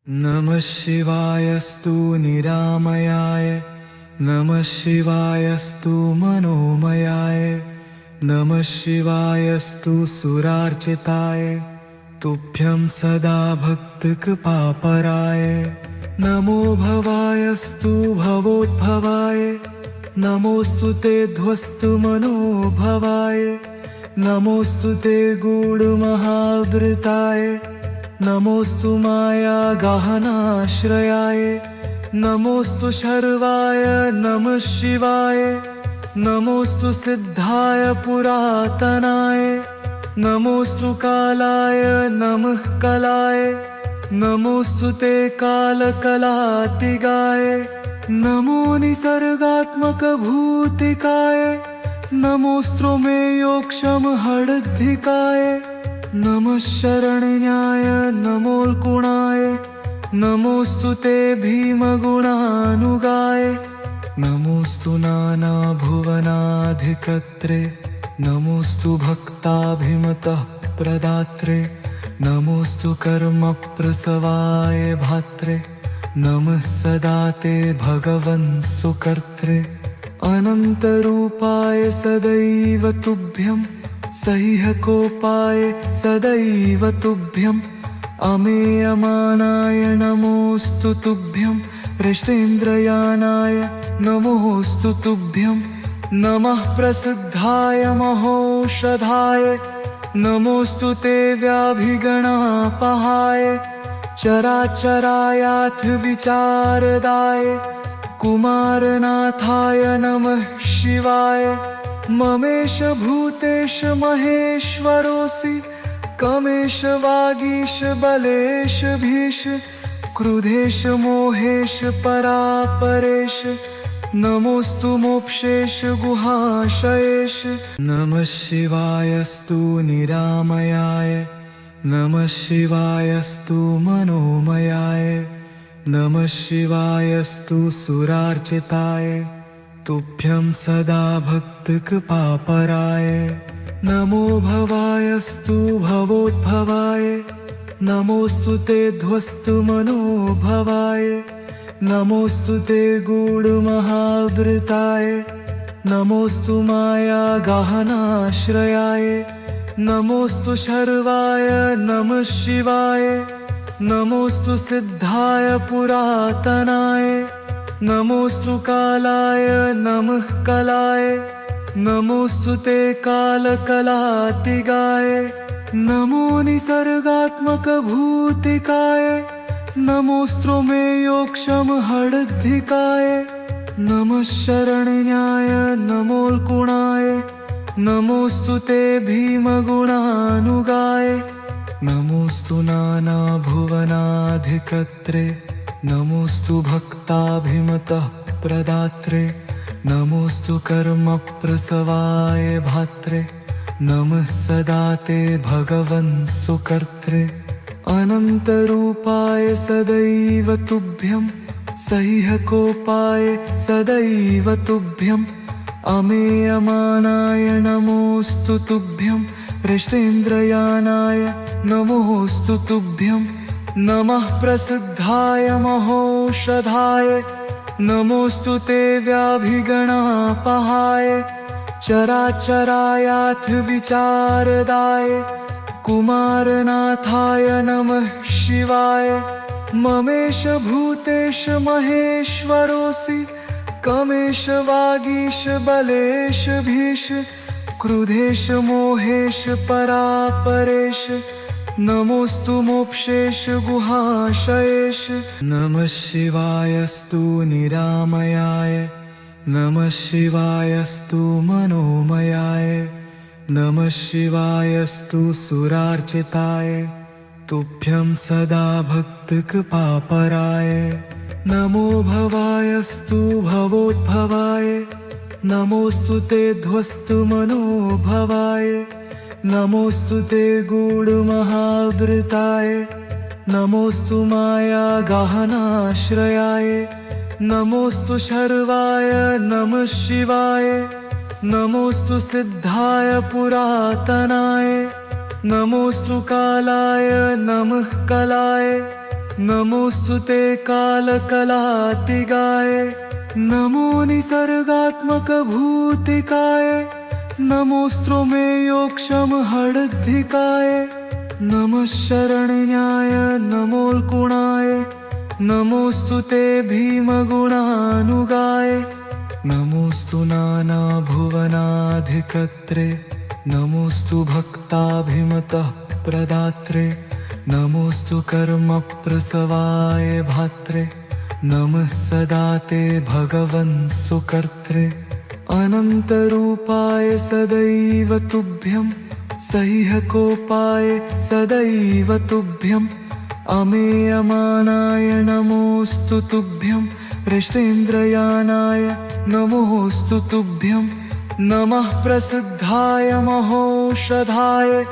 नमः शिवायस्तु निरामयाय, नमः शिवायस्तु मनोमयाय, नमः शिवायस्तु सुरार्चिताय, तुभ्यं सदा भक्तकृपापराय। नमो भवायस्तु भवोद्भवाय, नमोऽस्तु ते ध्वस्तु मनोभवाय, नमोऽस्तु ते गूढमहावृताय, नमोऽस्तु माया गहनाश्रयाय, नमोऽस्तु शर्वाय नमः शिवाय, नमोऽस्तु सिद्धाय पुरातनाय, नमोऽस्तु कालाय नमः कलाय, नमोऽस्तु ते कालकलातिगाय, नमो निसर्गात्मक भूतिकाय, नमोऽस्तु मे योक्षमहडद्धिकाय, नमः शरण्याय नमोऽल्कुणाय, नमोऽस्तु ते भीमगुणानुगाय, नमोऽस्तु नानाभुवनाधिकर्त्रे, नमोऽस्तु भक्ताभिमतः प्रदात्रे, नमोऽस्तु कर्मप्रसवाय भात्रे, नमः सदा ते भगवन् सुकर्त्रे, अनन्तरूपाय सदैव तुभ्यं, सह्यकोपाय सदैव तुभ्यं, अमेयमानाय नमोऽस्तु तुभ्यं, हृष्टेन्द्रयानाय नमोऽस्तु तुभ्यं, नमः प्रसिद्धाय महौषधाय, नमोऽस्तु ते व्याधिगणापहाय, चराचरायाथ विचारदाय, कुमारनाथाय नमः शिवाय, ममेश भूतेश महेश्वरोऽसि, कमेश वागीश बलेश भीश, क्रुधेश मोहेश परापरेश, नमोऽस्तु मोक्षेश गुहाशयेश। नमः शिवायस्तु निरामयाय, नमः शिवायस्तु मनोमयाय, नमः शिवायस्तु सुरार्चिताय, तुभ्यं सदा भक्तकृपापराय। नमो भवायस्तु भवोद्भवाय, नमोऽस्तु ते ध्वस्तु मनोभवाय, नमोऽस्तु ते गूढमहावृताय, नमोऽस्तु माया गहनाश्रयाय, नमोऽस्तु शर्वाय नमः शिवाय, नमोऽस्तु सिद्धाय पुरातनाय, नमोऽस्तु कालाय नमः कलाय, नमोऽस्तु ते कालकलातिगाय, नमो निसर्गात्मक भूतिकाय, नमोऽस्तु मे योक्षमहडद्धिकाय, नमः शरण्याय नमोऽल्कुणाय, नमोऽस्तु ते भीमगुणानुगाय, नमोऽस्तु नानाभुवनाधिकर्त्रे, नमोऽस्तु भक्ताभिमतः प्रदात्रे, नमोऽस्तु कर्मप्रसवाय भात्रे, नमः सदा ते भगवन् सुकर्त्रे, अनन्तरूपाय सदैव तुभ्यं, सह्यकोपाय सदैव तुभ्यं, अमेयमानाय नमोऽस्तु तुभ्यं, हृष्टेन्द्रयानाय नमोऽस्तु तुभ्यं, नमः प्रसिद्धाय महौषधाय, नमोऽस्तु ते व्याधिगणापहाय, चराचरायाथ विचारदाय, कुमारनाथाय नमः शिवाय, ममेश भूतेश महेश्वरोऽसि, कमेश वागीश बलेश भीश, क्रुधेश मोहेश परापरेश, नमोऽस्तु मोक्षेश गुहाशयेश। नमः शिवायस्तु निरामयाय, नमः शिवायस्तु मनोमयाय, नमः शिवायस्तु सुरार्चिताय, तुभ्यं सदा भक्तकृपापराय। नमो भवायस्तु भवोद्भवाय, नमोऽस्तु ते ध्वस्तु मनोभवाय, नमोऽस्तु ते गूढमहावृताय, नमोऽस्तु माया गहनाश्रयाय, नमोऽस्तु शर्वाय नमः शिवाय, नमोऽस्तु सिद्धाय पुरातनाय, नमोऽस्तु कालाय नमः कलाय, नमोऽस्तु ते कालकलातिगाय नमो निसर्गात्मकभूतिकाय नमोऽस्तु मे योक्षमहडद्धिकाय नमः शरण्याय नमोऽल्कुणाय नमोऽस्तु ते भीमगुणानुगाय नमोऽस्तु नानाभुवनाधिकर्त्रे नमोऽस्तु भक्ताभिमतः प्रदात्रे नमोऽस्तु कर्मप्रसवाय भात्रे नमः सदा ते भगवन् सुकर्त्रे अनन्तरूपाय सदैव तुभ्यं सह्यकोपाय सदैव तुभ्यम् अमेयमानाय नमोऽस्तु तुभ्यं हृष्टेन्द्रयानाय नमोऽस्तु तुभ्यं नमः प्रसिद्धाय महोषधाय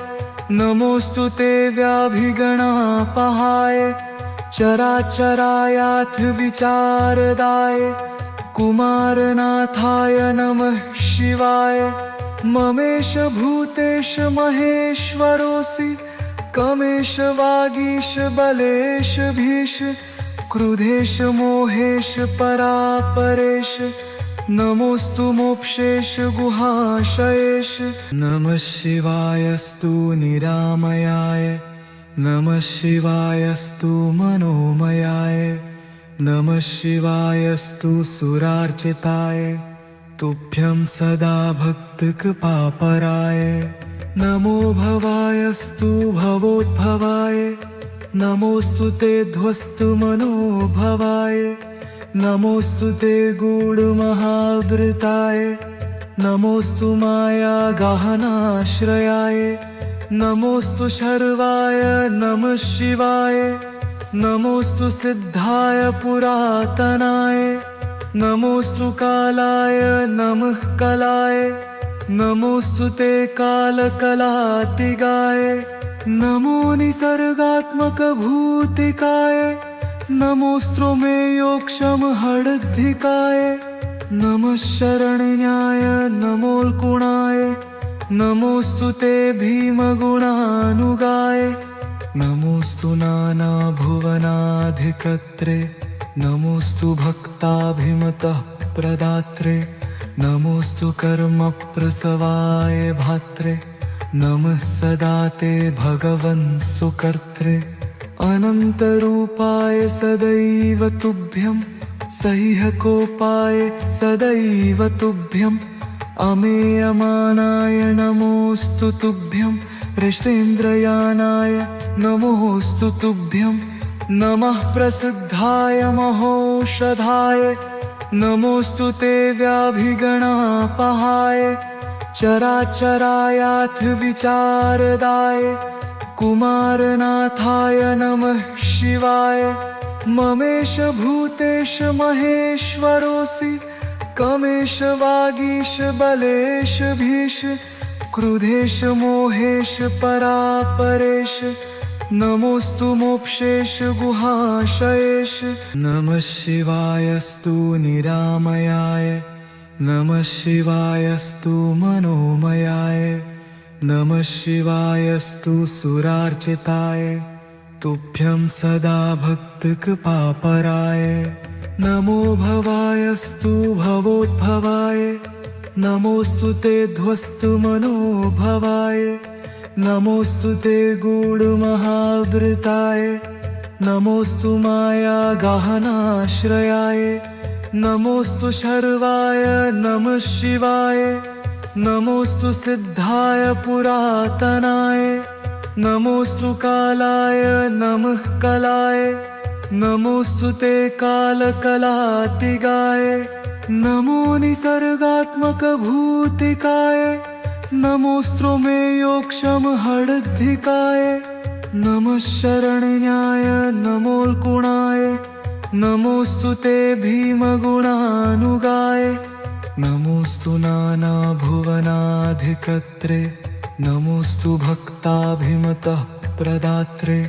नमोऽस्तु ते व्याधिगणापहाय चराचरायाथ विचारदाय कुमारनाथाय नमः शिवाय ममेश भूतेश महेश्वरोऽसि कमेश वागीश बलेश भीष क्रुधेश मोहेश परापरेश नमोऽस्तु मोक्षेश गुहाशयेश नमः शिवायस्तु निरामयाय नमः शिवायस्तु मनोमयाय नमः शिवायस्तु सुरार्चिताय तुभ्यं सदा भक्तकृपापराय नमो भवायस्तु भवोद्भवाय नमोऽस्तु ते ध्वस्तु मनोभवाय नमोऽस्तु ते गूढमहावृताय नमोऽस्तु मायागहनाश्रयाय नमोऽस्तु शर्वाय नमः शिवाय नमोऽस्तु सिद्धाय पुरातनाय नमोऽस्तु कालाय नमः कलाय नमोऽस्तु ते कालकलातिगाय नमो निसर्गात्मकभूतिकाय नमोऽस्तु मे योक्षमहडद्धिकाय नमः शरण्याय नमोऽल्कुणाय नमोऽस्तु ते भीमगुणानुगाय नमोऽस्तु नानाभुवनाधिकर्त्रे नमोऽस्तु भक्ताभिमतः प्रदात्रे नमोऽस्तु कर्मप्रसवाय भात्रे नमः सदा ते भगवन् सुकर्त्रे अनन्तरूपाय सदैव तुभ्यं सह्यकोपाय सदैव तुभ्यम् अमेयमानाय नमोऽस्तु तुभ्यं हृष्टेन्द्रयानाय नमोऽस्तु तुभ्यं नमः प्रसिद्धाय महोषधाय नमोऽस्तु ते व्याधिगणापहाय चराचरायाथ विचारदाय कुमारनाथाय नमः शिवाय ममेश भूतेश महेश्वरोऽसि कमेश वागीश बलेश भीष क्रुधेश मोहेश परापरेश नमोऽस्तु मोक्षेश गुहाशयेश नमः शिवायस्तु निरामयाय नमः शिवायस्तु मनोमयाय नमः शिवायस्तु सुरार्चिताय तुभ्यं सदा भक्तकृपापराय नमो भवायस्तु भवोद्भवाय नमोऽस्तु ते ध्वस्तु मनोभवाय नमोऽस्तु ते गूढमहावृताय नमोऽस्तु मायागहनाश्रयाय नमोऽस्तु शर्वाय नमः शिवाय नमोऽस्तु सिद्धाय पुरातनाय नमोऽस्तु कालाय नमः कलाय नमोऽस्तु ते कालकलातिगाय नमो निसर्गात्मकभूतिकाय नमोऽस्तु मे योक्षमहडद्धिकाय नमः शरण्याय नमोऽल्कुणाय नमोऽस्तु ते भीमगुणानुगाय नमोऽस्तु नानाभुवनाधिकर्त्रे नमोऽस्तु भक्ताभिमतः प्रदात्रे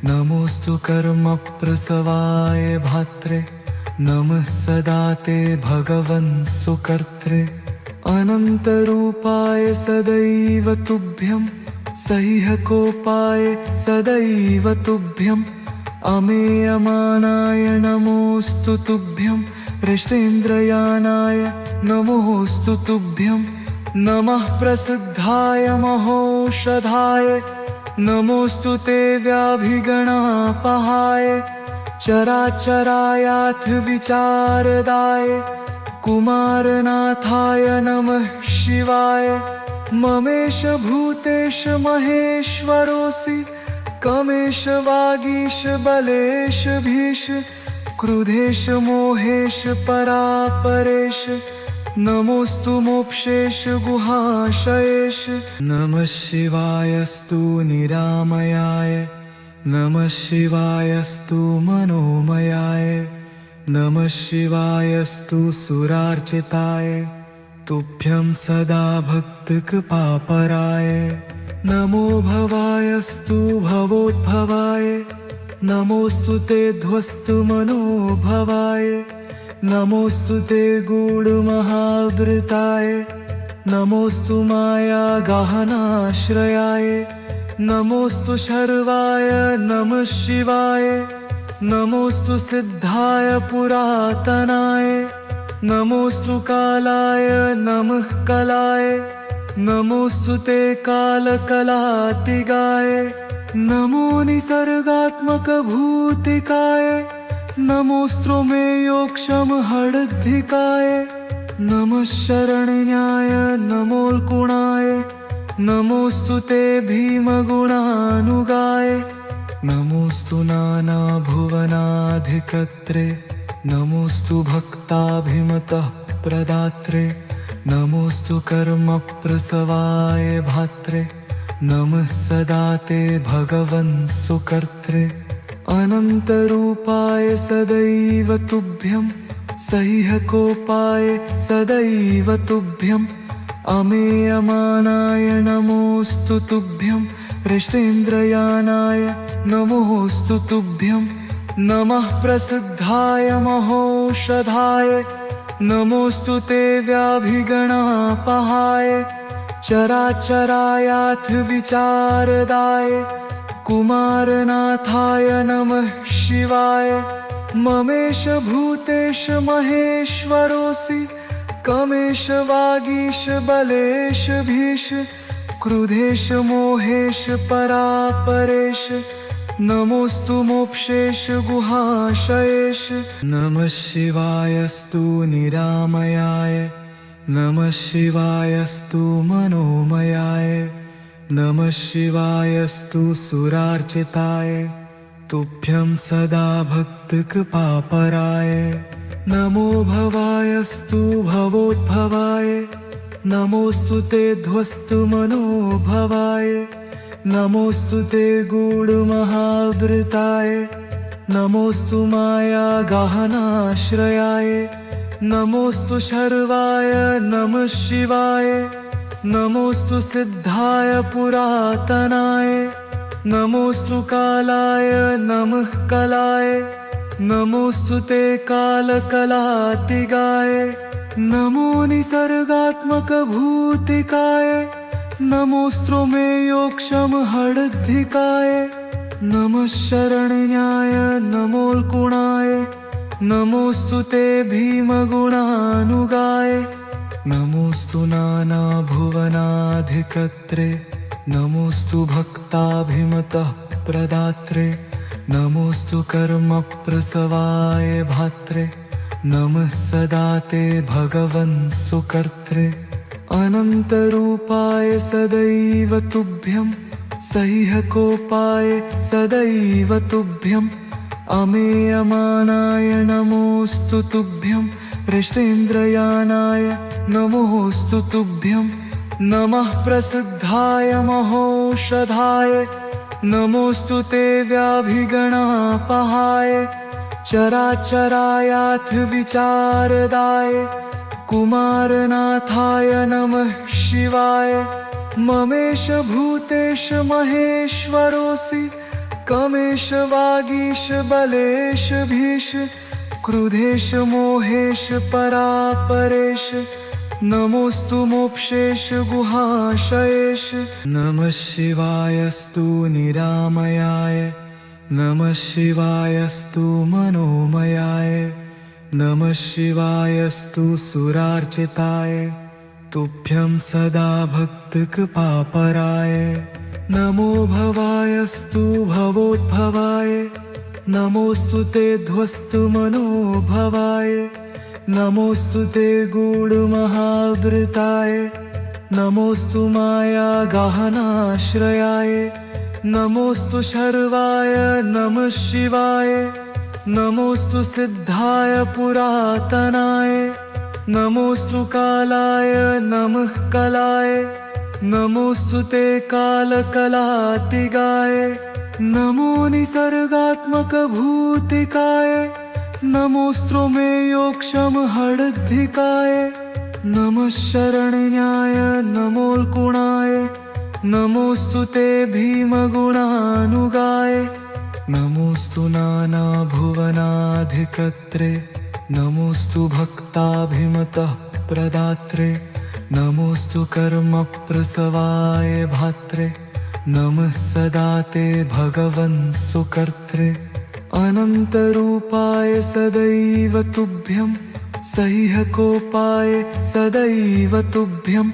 नमोऽस्तु कर्मप्रसवाय भात्रे नमः सदा ते भगवन् सुकर्त्रे अनन्तरूपाय सदैव तुभ्यं सह्यकोपाय सदैव तुभ्यम् अमेयमानाय नमोऽस्तु तुभ्यं हृष्टेन्द्रयानाय नमोऽस्तु तुभ्यं नमः प्रसिद्धाय महौषधाय नमोऽस्तु ते व्याधिगणापहाय चराचरायाथ विचारदाय कुमारनाथाय नमः शिवाय ममेश भूतेश महेश्वरोऽसि कमेश वागीश बलेश भीष क्रुधेश मोहेश परापरेश नमोऽस्तु मोक्षेश गुहाशयेश नमः शिवायस्तु निरामयाय नमः शिवायस्तु मनोमयाय नमः शिवायस्तु सुरार्चिताय तुभ्यं सदा भक्तकृपापराय नमो भवायस्तु भवोद्भवाय नमोऽस्तु ते ध्वस्तमनोभवाय नमोऽस्तु ते गूढमहावृताय नमोऽस्तु मायागहनाश्रयाय नमोऽस्तु शर्वाय नमः शिवाय नमोऽस्तु सिद्धाय पुरातनाय नमोऽस्तु कालाय नमः कलाय नमोऽस्तु ते कालकलातिगाय नमो निसर्गात्मकभूतिकाय नमोऽस्तु मे योक्षमहडद्धिकाय नमः शरण्याय नमोऽल्कुणाय नमोऽस्तु ते भीमगुणानुगाय नमोऽस्तु नानाभुवनाधिकर्त्रे नमोऽस्तु भक्ताभिमतः प्रदात्रे नमोऽस्तु कर्मप्रसवाय भात्रे नमः सदा ते भगवन् सुकर्त्रे अनन्तरूपाय सदैव तुभ्यं सह्यकोपाय सदैव तुभ्यम् अमेयमानाय नमोऽस्तु तुभ्यं हृष्टेन्द्रयानाय नमोऽस्तु तुभ्यं नमः प्रसिद्धाय महौषधाय नमोऽस्तु ते व्याधिगणापहाय चराचरायाथ विचारदाय कुमारनाथाय नमः शिवाय ममेश भूतेश महेश्वरोऽसि कमेश वागीश बलेश भीष क्रुधेश मोहेश परापरेश नमोऽस्तु मोक्षेश गुहाशयेश नमः शिवायस्तु निरामयाय नमः शिवायस्तु मनोमयाय नमः शिवायस्तु सुरार्चिताय तुभ्यं सदा भक्तकृपापराय नमो भवायस्तु भवोद्भवाय नमोऽस्तु ते ध्वस्तमनोभवाय नमोऽस्तु ते गूढमहावृताय नमोऽस्तु मायागहनाश्रयाय नमोऽस्तु शर्वाय नमः शिवाय नमोऽस्तु सिद्धाय पुरातनाय नमोऽस्तु कालाय नमः कलाय नमोऽस्तु ते कालकलातिगाय नमो निसर्गात्मकभूतिकाय नमोऽस्तु मे योक्षमहडद्धिकाय नमः शरण्याय नमोऽल्कुणाय नमोऽस्तु ते भीमगुणानुगाय नमोऽस्तु नानाभुवनाधिकर्त्रे नमोऽस्तु भक्ताभिमतः प्रदात्रे नमोऽस्तु कर्मप्रसवाय भात्रे नमः सदा ते भगवन् सुकर्त्रे अनन्तरूपाय सदैव तुभ्यं सह्यकोपाय सदैव तुभ्यम् अमेयमानाय नमोऽस्तु तुभ्यं हृष्टेन्द्रयानाय नमोऽस्तु तुभ्यं नमः प्रसिद्धाय महौषधाय नमोऽस्तु ते व्याधिगणापहाय चराचरायाथ विचारदाय कुमारनाथाय नमः शिवाय ममेश भूतेश महेश्वरोऽसि कमेश वागीश बलेश भीष क्रुधेश मोहेश परापरेश नमोऽस्तु मोक्षेश गुहाशयेश नमः शिवायस्तु निरामयाय नमः शिवायस्तु मनोमयाय नमः शिवायस्तु सुरार्चिताय तुभ्यं सदा भक्तकृपापराय नमो भवायस्तु भवोद्भवाय नमोस्तु ते ध्वस्तु मनोभवाय नमोस्तु ते गूढमहावृताय नमोस्तु माया गहनाश्रयाय नमोस्तु शर्वाय नमः शिवाय नमोस्तु सिद्धाय पुरातनाय नमोस्तु कालाय नमः कलाय नमोस्तु ते कालकलातिगाय नमो निसर्गात्मकभूतिकाय नमोस्तु मे योक्षमहडद्धिकाय नमः शरण्याय नमोल्कुणाय नमोस्तु ते भीमगुणानुगाय नमोस्तु नानाभुवनाधिकर्त्रे नमोस्तु भक्ताभिमतः प्रदात्रे नमोस्तु कर्मप्रसवाय भात्रे नमः सदा ते भगवन् सुकर्त्रे अनन्तरूपाय सदैव तुभ्यं सह्यकोपाय सदैव तुभ्यम्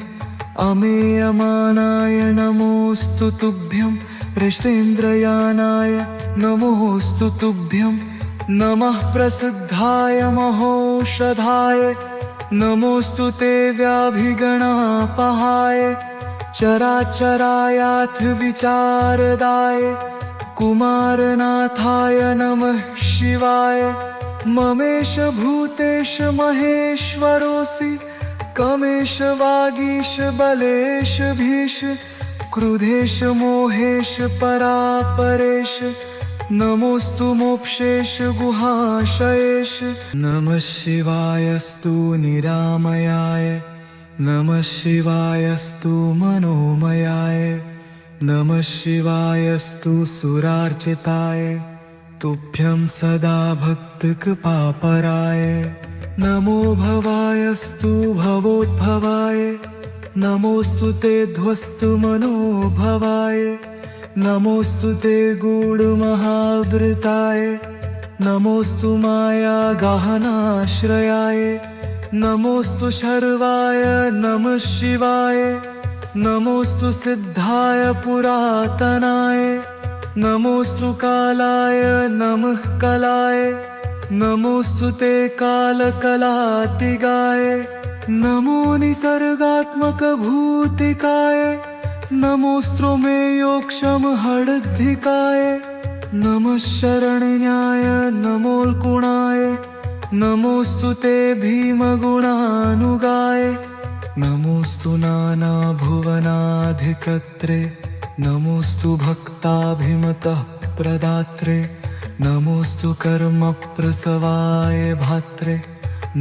अमेयमानाय नमोस्तु तुभ्यं हृष्टेन्द्रयानाय नमोस्तु तुभ्यं नमः प्रसिद्धाय महौषधाय नमोस्तु ते व्याधिगणापहाय चराचरायाथ विचारदाय कुमारनाथाय नमः शिवाय ममेश भूतेश महेश्वरोऽसि कमेश वागीश बलेश भीश क्रुधेश मोहेश परापरेश नमोस्तु मोक्षेश गुहाशयेश नमः शिवायस्तु निरामयाय नमः शिवायस्तु मनोमयाय नमः शिवायस्तु सुरार्चिताय तुभ्यं सदा भक्तकृपापराय नमो भवायस्तु भवोद्भवाय नमोस्तु ते ध्वस्तु मनोभवाय नमोस्तु ते गूढमहावृताय नमोस्तु माया गहनाश्रयाय नमोस्तु शर्वाय नमः शिवाय नमोस्तु सिद्धाय पुरातनाय नमोस्तु कालाय नमः कलाय नमोस्तु ते कालकलातिगाय नमो निसर्गात्मकभूतिकाय नमोस्तु मे योक्षमहडद्धिकाय नमः शरण्याय नमोल्कुणाय नमोस्तु ते भीमगुणानुगाय नमोस्तु नानाभुवनाधिकर्त्रे नमोस्तु भक्ताभिमतः प्रदात्रे नमोस्तु कर्मप्रसवाय भात्रे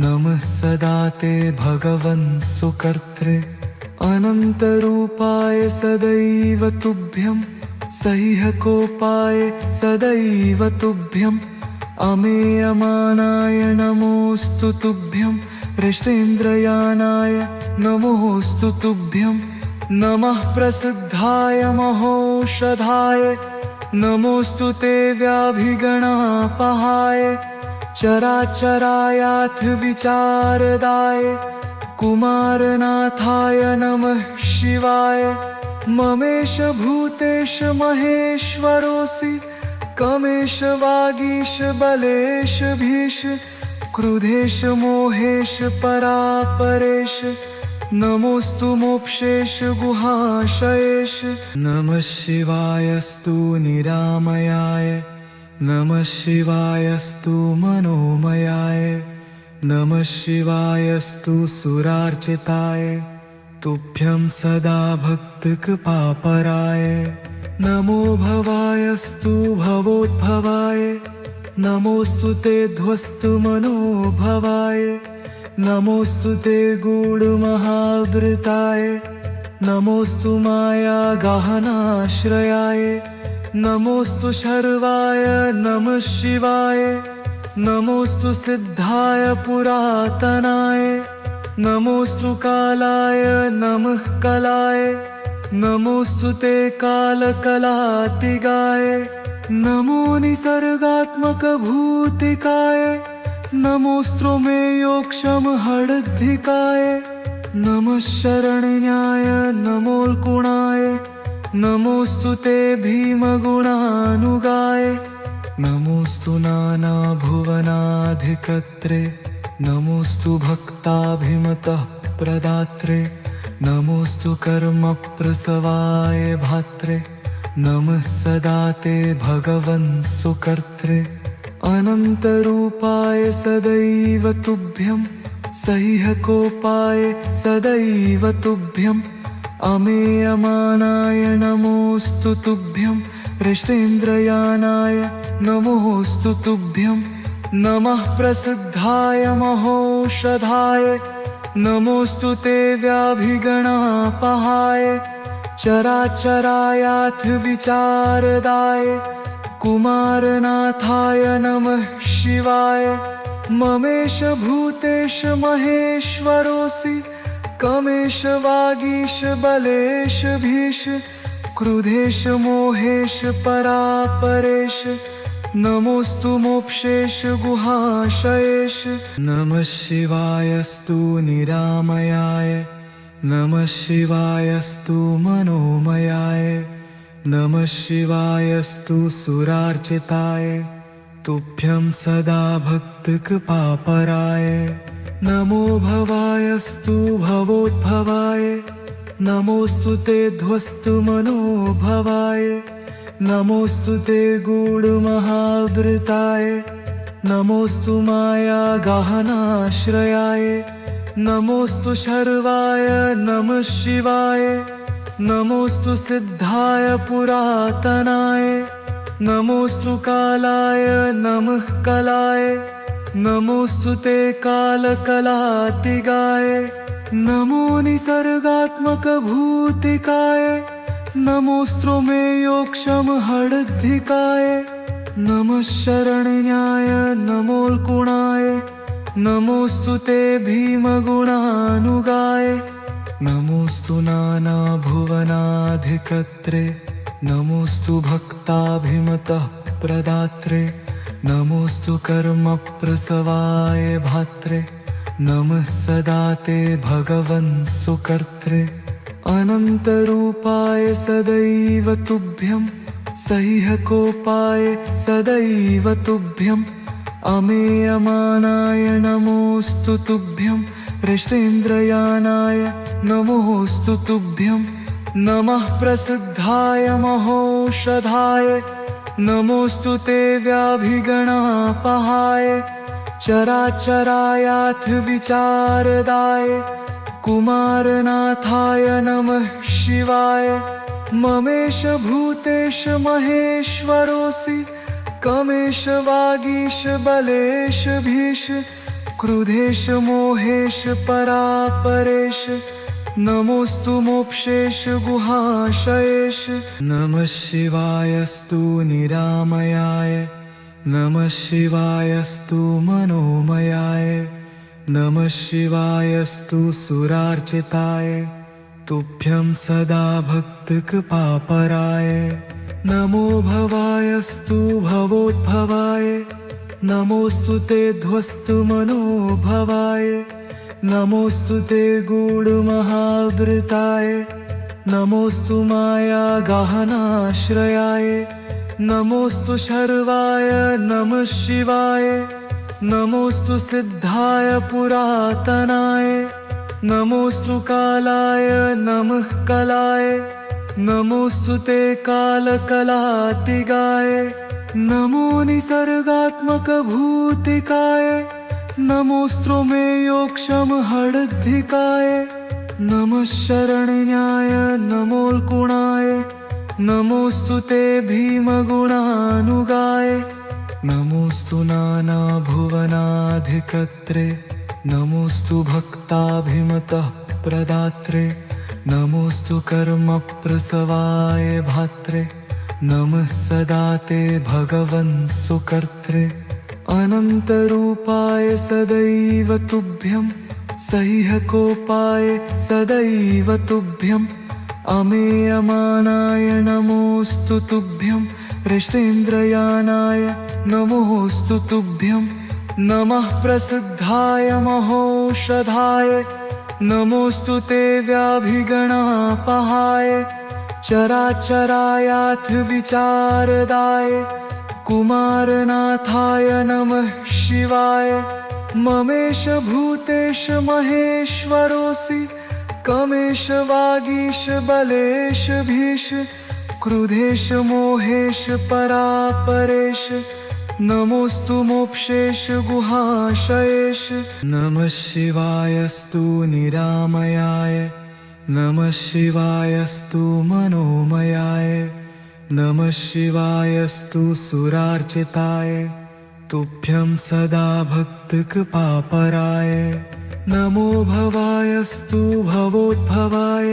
नमः सदा ते भगवन् सुकर्त्रे अनन्तरूपाय सदैव तुभ्यं सह्यकोपाय सदैव तुभ्यम् अमेयमानाय नमोस्तु तुभ्यं हृष्टेन्द्रयानाय नमोस्तु तुभ्यं नमः प्रसिद्धाय महौषधाय नमोस्तु ते व्याधिगणापहाय चराचरायाथ विचारदाय कुमारनाथाय नमः शिवाय ममेश भूतेश महेश्वरोऽसि कमेश वागीश बलेश भीश क्रुधेश मोहेश परापरेश नमोस्तु मोक्षेश गुहाशयेश नमः शिवायस्तु निरामयाय नमः शिवायस्तु मनोमयाय नमः शिवायस्तु सुरार्चिताय तुभ्यं सदा भक्तकृपापराय नमो भवायस्तु भवोद्भवाय नमोस्तु ते ध्वस्तु मनोभवाय नमोस्तु ते गूढमहावृताय नमोस्तु माया गहनाश्रयाय नमोस्तु शर्वाय नमः शिवाय नमोस्तु सिद्धाय पुरातनाय नमोस्तु कालाय नमः कलाय नमोस्तु ते कालकलातिगाय नमो निसर्गात्मक भूतिकाय नमोऽस्तु मे योक्षम हडद्धिकाय नमः शरण्याय नमोल्कुणाय नमोऽस्तु ते भीमगुणानुगाय नमोऽस्तु नानाभुवनाधिकर्त्रे नमोऽस्तु भक्ताभिमतः प्रदात्रे नमोऽस्तु कर्मप्रसवाय भात्रे नमः सदा ते भगवन् सुकर्त्रे अनन्तरूपाय सदैव तुभ्यं सह्यकोपाय सदैव तुभ्यम् अमेयमानाय नमोऽस्तु तुभ्यं हृष्टेन्द्रयानाय नमोऽस्तु तुभ्यं नमः प्रसिद्धाय महोषधाय नमोऽस्तु ते व्याधिगणापहाय चराचरायाथ विचारदाय कुमारनाथाय नमः शिवाय ममेश भूतेश महेश्वरोऽसि कमेश वागीश बलेश भीष क्रुधेश मोहेश परापरेश नमोऽस्तु मोक्षेश गुहाशयेश नमः शिवायस्तु निरामयाय नमः शिवायस्तु मनोमयाय नमः शिवायस्तु सुरार्चिताय तुभ्यं सदा भक्तकृपापराय नमो भवायस्तु भवोद्भवाय नमोऽस्तु ते ध्वस्तु मनोभवाय नमोऽस्तु ते गूढमहावृताय नमोऽस्तु माया गहनाश्रयाय नमोऽस्तु शर्वाय नमः शिवाय नमोऽस्तु सिद्धाय पुरातनाय नमोऽस्तु कालाय नमः कलाय नमोऽस्तु ते कालकलातिगाय नमो निसर्गात्मक भूतिकाय नमोऽस्तु मे योक्षम हडद्धिकाय नमः शरण्याय नमोल्कुणाय नमोऽस्तु ते भीमगुणानुगाय नमोऽस्तु नानाभुवनाधिकर्त्रे नमोऽस्तु भक्ताभिमतः प्रदात्रे नमोऽस्तु कर्मप्रसवाय भात्रे नमः सदा ते भगवन् सुकर्त्रे अनन्तरूपाय सदैव तुभ्यं सह्यकोपाय सदैव तुभ्यम् अमेयमानाय नमोऽस्तु तुभ्यं हृष्टेन्द्रयानाय नमोऽस्तु तुभ्यं नमः प्रसिद्धाय महोषधाय नमोऽस्तु ते व्याधिगणापहाय चराचरायाथ विचारदाय कुमारनाथाय नमः शिवाय ममेश भूतेश महेश्वरोऽसि कमेश वागीश बलेश भीष क्रुधेश मोहेश परापरेश नमोऽस्तु मोक्षेश गुहाशयेश नमः शिवायस्तु निरामयाय नमः शिवायस्तु मनोमयाय नमः शिवायस्तु सुरार्चिताय तुभ्यं सदा भक्तकृपापराय नमो भवायस्तु भवोद्भवाय नमोऽस्तु ते ध्वस्तु मनोभवाय नमोऽस्तु ते गूढमहावृताय नमोऽस्तु माया गहनाश्रयाय नमोऽस्तु शर्वाय नमः शिवाय नमोऽस्तु सिद्धाय पुरातनाय नमोऽस्तु कालाय नमः कलाय नमोऽस्तु ते कालकलातिगाय नमो निसर्गात्मक भूतिकाय नमोऽस्तु मे योक्षम हडद्धिकाय नमः शरण्याय नमोल्कुणाय नमोऽस्तु ते भीमगुणानुगाय नमोऽस्तु नानाभुवनाधिकर्त्रे नमोऽस्तु भक्ताभिमतः प्रदात्रे नमोऽस्तु कर्मप्रसवाय भात्रे नमः सदा ते भगवन् सुकर्त्रे अनन्तरूपाय सदैव तुभ्यं सह्यकोपाय सदैव तुभ्यम् अमेयमानाय नमोऽस्तु तुभ्यं हृष्टेन्द्रयानाय नमोऽस्तु तुभ्यं नमः प्रसिद्धाय महौषधाय नमोऽस्तु ते व्याधिगणापहाय चराचरायाथ विचारदाय कुमारनाथाय नमः शिवाय ममेश भूतेश महेश्वरोऽसि कमेश वागीश बलेश भीष क्रुधेश मोहेश परापरेश नमोऽस्तु मोक्षेश गुहाशयेश नमः शिवायस्तु निरामयाय नमः शिवायस्तु मनोमयाय नमः शिवायस्तु सुरार्चिताय तुभ्यं सदा भक्तकृपापराय नमो भवायस्तु भवोद्भवाय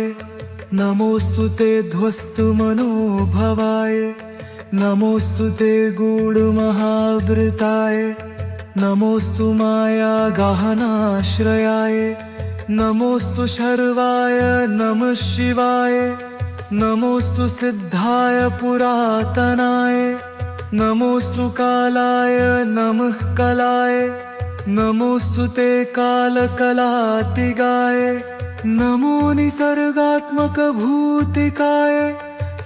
नमोऽस्तु ते ध्वस्तमनोभवाय नमोऽस्तु ते गूढमहावृताय नमोऽस्तु मायागहनाश्रयाय नमोऽस्तु शर्वाय नमः शिवाय नमोऽस्तु सिद्धाय पुरातनाय नमोऽस्तु कालाय नमः कलाय नमोऽस्तु ते कालकलातिगाय नमो निसर्गात्मकभूतिकाय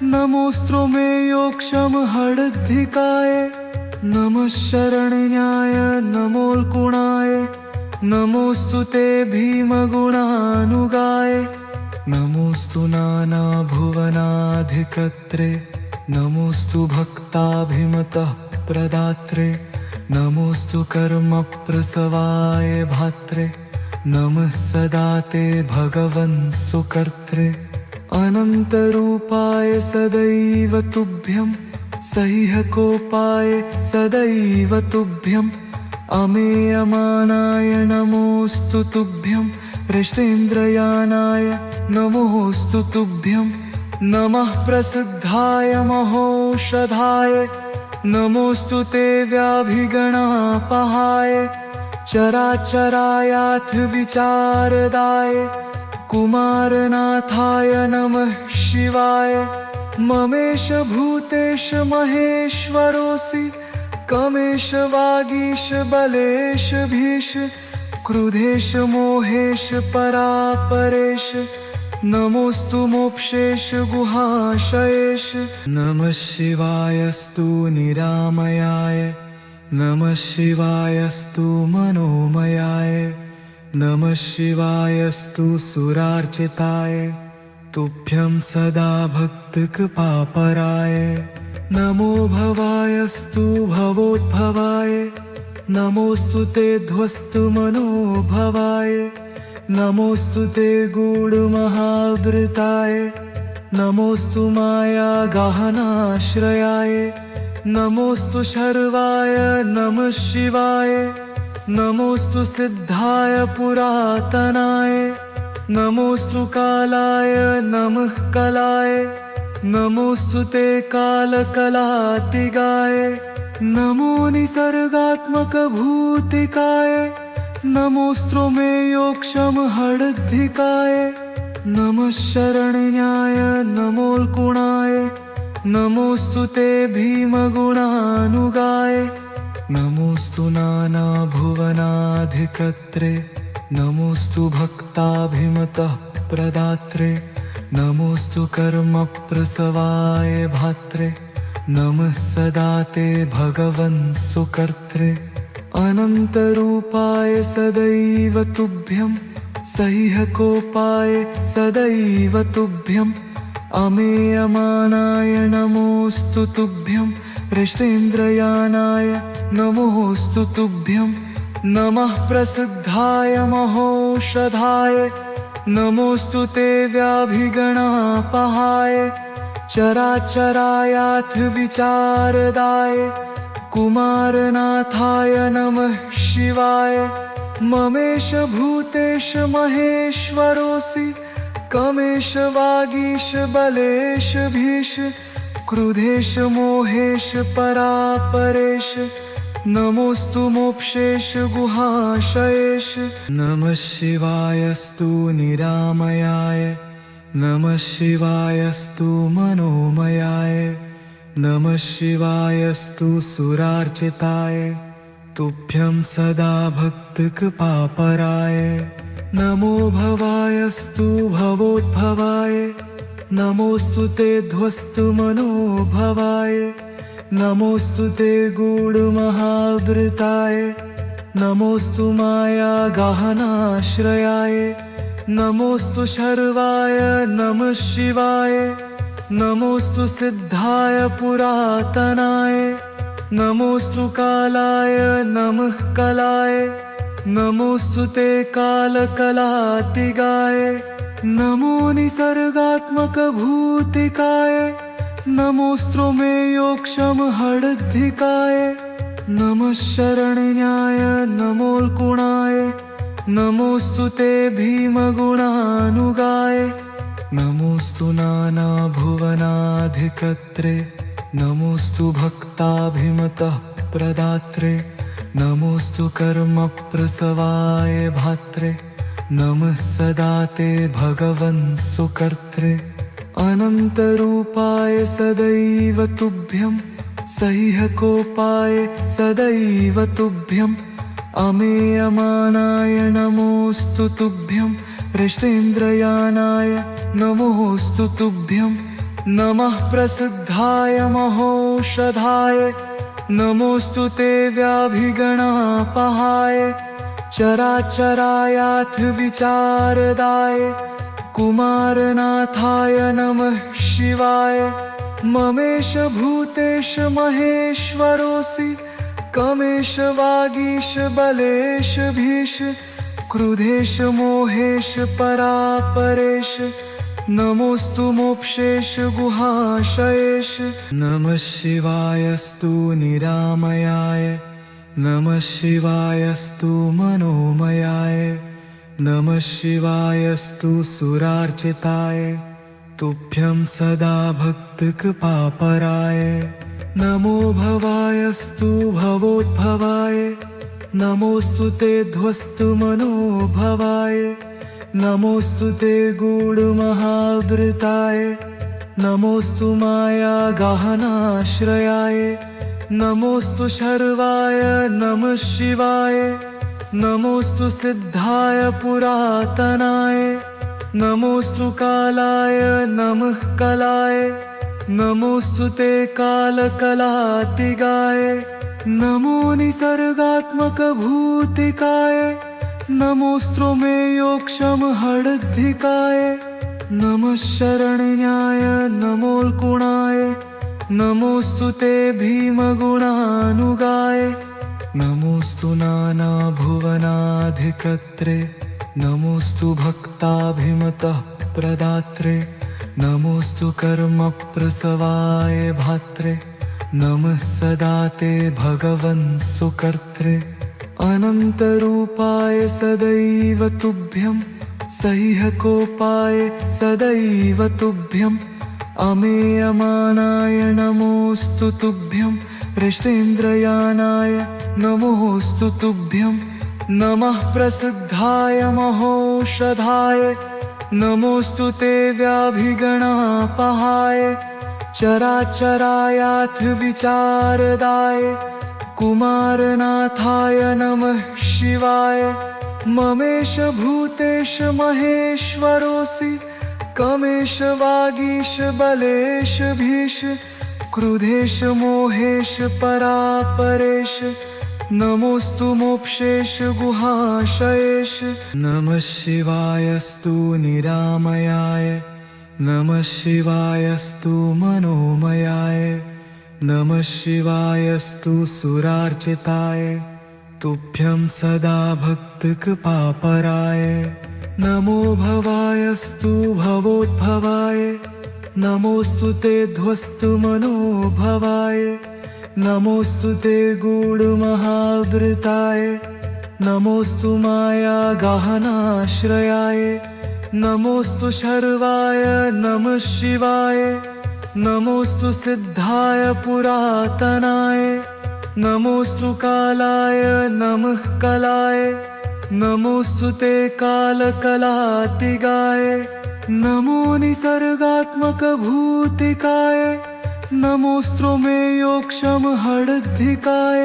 नमोऽस्तु मे योक्षमहडद्धिकाय नमः शरण्याय नमोऽल्कुणाय नमोऽस्तु ते भीमगुणानुगाय नमोऽस्तु नानाभुवनाधिकर्त्रे नमोऽस्तु भक्ताभिमतः प्रदात्रे नमोऽस्तु कर्मप्रसवाय भात्रे नमः सदा ते भगवन् सुकर्त्रे अनन्तरूपाय सदैव तुभ्यं सह्यकोपाय सदैव तुभ्यम् अमेयमानाय नमोऽस्तु तुभ्यं हृष्टेन्द्रयानाय नमोऽस्तु तुभ्यं नमः प्रसिद्धाय महौषधाय नमोऽस्तु ते व्याधिगणापहाय चराचरायाथ विचारदाय कुमारनाथाय नमः शिवाय ममेश भूतेश महेश्वरोऽसि कमेश वागीश बलेश भीष क्रुधेश मोहेश परापरेश नमोऽस्तु मोक्षेश गुहाशयेश नमः शिवायस्तु निरामयाय नमः शिवायस्तु मनोमयाय नमः शिवायस्तु सुरार्चिताय तुभ्यं सदा भक्तकृपापराय नमो भवायस्तु भवोद्भवाय नमोऽस्तु ते ध्वस्तमनोभवाय नमोऽस्तु ते गूढमहावृताय नमोऽस्तु मायागहनाश्रयाय नमोऽस्तु शर्वाय नमः शिवाय नमोऽस्तु सिद्धाय पुरातनाय नमोऽस्तु कालाय नमः कलाय नमोऽस्तु ते कालकलातिगाय नमो निसर्गात्मकभूतिकाय नमोऽस्तु मे योक्षमहडद्धिकाय नमः शरण्याय नमोऽल्कुणाय नमोऽस्तु ते भीमगुणानुगाय नमोऽस्तु नानाभुवनाधिकर्त्रे नमोऽस्तु भक्ताभिमतः प्रदात्रे नमोऽस्तु कर्मप्रसवाय भात्रे नमः सदा ते भगवन् सुकर्त्रे अनन्तरूपाय सदैव तुभ्यं सह्यकोपाय सदैव तुभ्यम् अमेयमानाय नमोऽस्तु तुभ्यं हृष्टेन्द्रयानाय नमोऽस्तु तुभ्यं नमः प्रसिद्धाय महौषधाय नमोऽस्तु ते व्याधिगणापहाय चराचरायाथ विचारदाय कुमारनाथाय नमः शिवाय ममेश भूतेश महेश्वरोऽसि कमेश वागीश बलेश भीष क्रुधेश मोहेश परापरेश नमोऽस्तु मोक्षेश गुहाशयेश नमः शिवायस्तु निरामयाय नमः शिवायस्तु मनोमयाय नमः शिवायस्तु सुरार्चिताय तुभ्यं सदा भक्तकृपापराय नमो भवायस्तु भवोद्भवाय नमोऽस्तु ते ध्वस्तमनोभवाय नमोऽस्तु ते गूढमहावृताय नमोऽस्तु माया गहनाश्रयाय नमोऽस्तु शर्वाय नमः शिवाय नमोऽस्तु सिद्धाय पुरातनाय नमोऽस्तु कालाय नमः कलाय नमोऽस्तु ते कालकलातिगाय नमो निसर्गात्मकभूतिकाय नमोऽस्तु मे योक्षमहडद्धिकाय नमः शरण्याय नमोऽल्कुणाय नमोऽस्तु ते भीमगुणानुगाय नमोऽस्तु नानाभुवनाधिकर्त्रे नमोऽस्तु भक्ताभिमतः प्रदात्रे नमोऽस्तु कर्मप्रसवाय भात्रे नमः सदा ते भगवन् सुकर्त्रे अनन्तरूपाय सदैव तुभ्यं सह्यकोपाय सदैव तुभ्यम् अमेयमानाय नमोऽस्तु तुभ्यं हृष्टेन्द्रयानाय नमोऽस्तु तुभ्यं नमः प्रसिद्धाय महोषधाय नमोऽस्तु ते व्याभिगणापहाय चराचरायाथ विचारदाय कुमारनाथाय नमः शिवाय ममेश भूतेश महेश्वरोऽसि कमेश वागीश बलेश भीश क्रुधेश मोहेश परापरेश नमोऽस्तु मोक्षेश गुहाशयेश नमः शिवायस्तु निरामयाय नमः शिवायस्तु मनोमयाय नमः शिवायस्तु सुरार्चिताय तुभ्यं सदा भक्तकृपापराय नमो भवायस्तु भवोद्भवाय नमोऽस्तु ते ध्वस्तमनोभवाय नमोऽस्तु ते गूढमहावृताय नमोऽस्तु माया गहनाश्रयाय नमोऽस्तु शर्वाय नमः शिवाय नमोऽस्तु सिद्धाय पुरातनाय नमोऽस्तु कालाय नमः कलाय नमोऽस्तु ते कालकलातिगाय नमो निसर्गात्मकभूतिकाय नमोऽस्तु मे योक्षमहडद्धिकाय नमः शरण्याय नमोऽल्कुणाय नमोऽस्तु ते भीमगुणानुगाय नमोऽस्तु नानाभुवनाधिकर्त्रे नमोऽस्तु भक्ताभिमतः प्रदात्रे नमोऽस्तु कर्मप्रसवाय भात्रे नमः सदा ते भगवन् सुकर्त्रे अनन्तरूपाय सदैव तुभ्यं सह्यकोपाय सदैव तुभ्यम् अमेयमानाय नमोऽस्तु तुभ्यं हृष्टेन्द्रयानाय नमोऽस्तु तुभ्यं नमः प्रसिद्धाय महोषधाय नमोऽस्तु ते व्याभिगणापहाय चराचरायाथ विचारदाय कुमारनाथाय नमः शिवाय ममेश भूतेश महेश्वरोऽसि कमेश वागीश बलेश भीश क्रुधेश मोहेश परापरेश नमोऽस्तु मोक्षेश गुहाशयेश नमः शिवायस्तु निरामयाय नमः शिवायस्तु मनोमयाय नमः शिवायस्तु सुरार्चिताय तुभ्यं सदा भक्तकृपापराय नमो भवायस्तु भवोद्भवाय नमोऽस्तु ते ध्वस्तमनोभवाय नमोऽस्तु ते गूढमहावृताय नमोऽस्तु माया गहनाश्रयाय नमोऽस्तु शर्वाय नमः शिवाय नमोऽस्तु सिद्धाय पुरातनाय नमोऽस्तु कालाय नमः कलाय नमोऽस्तु ते कालकलातिगाय नमो निसर्गात्मकभूतिकाय नमोऽस्तु मे योक्षम हडद्धिकाय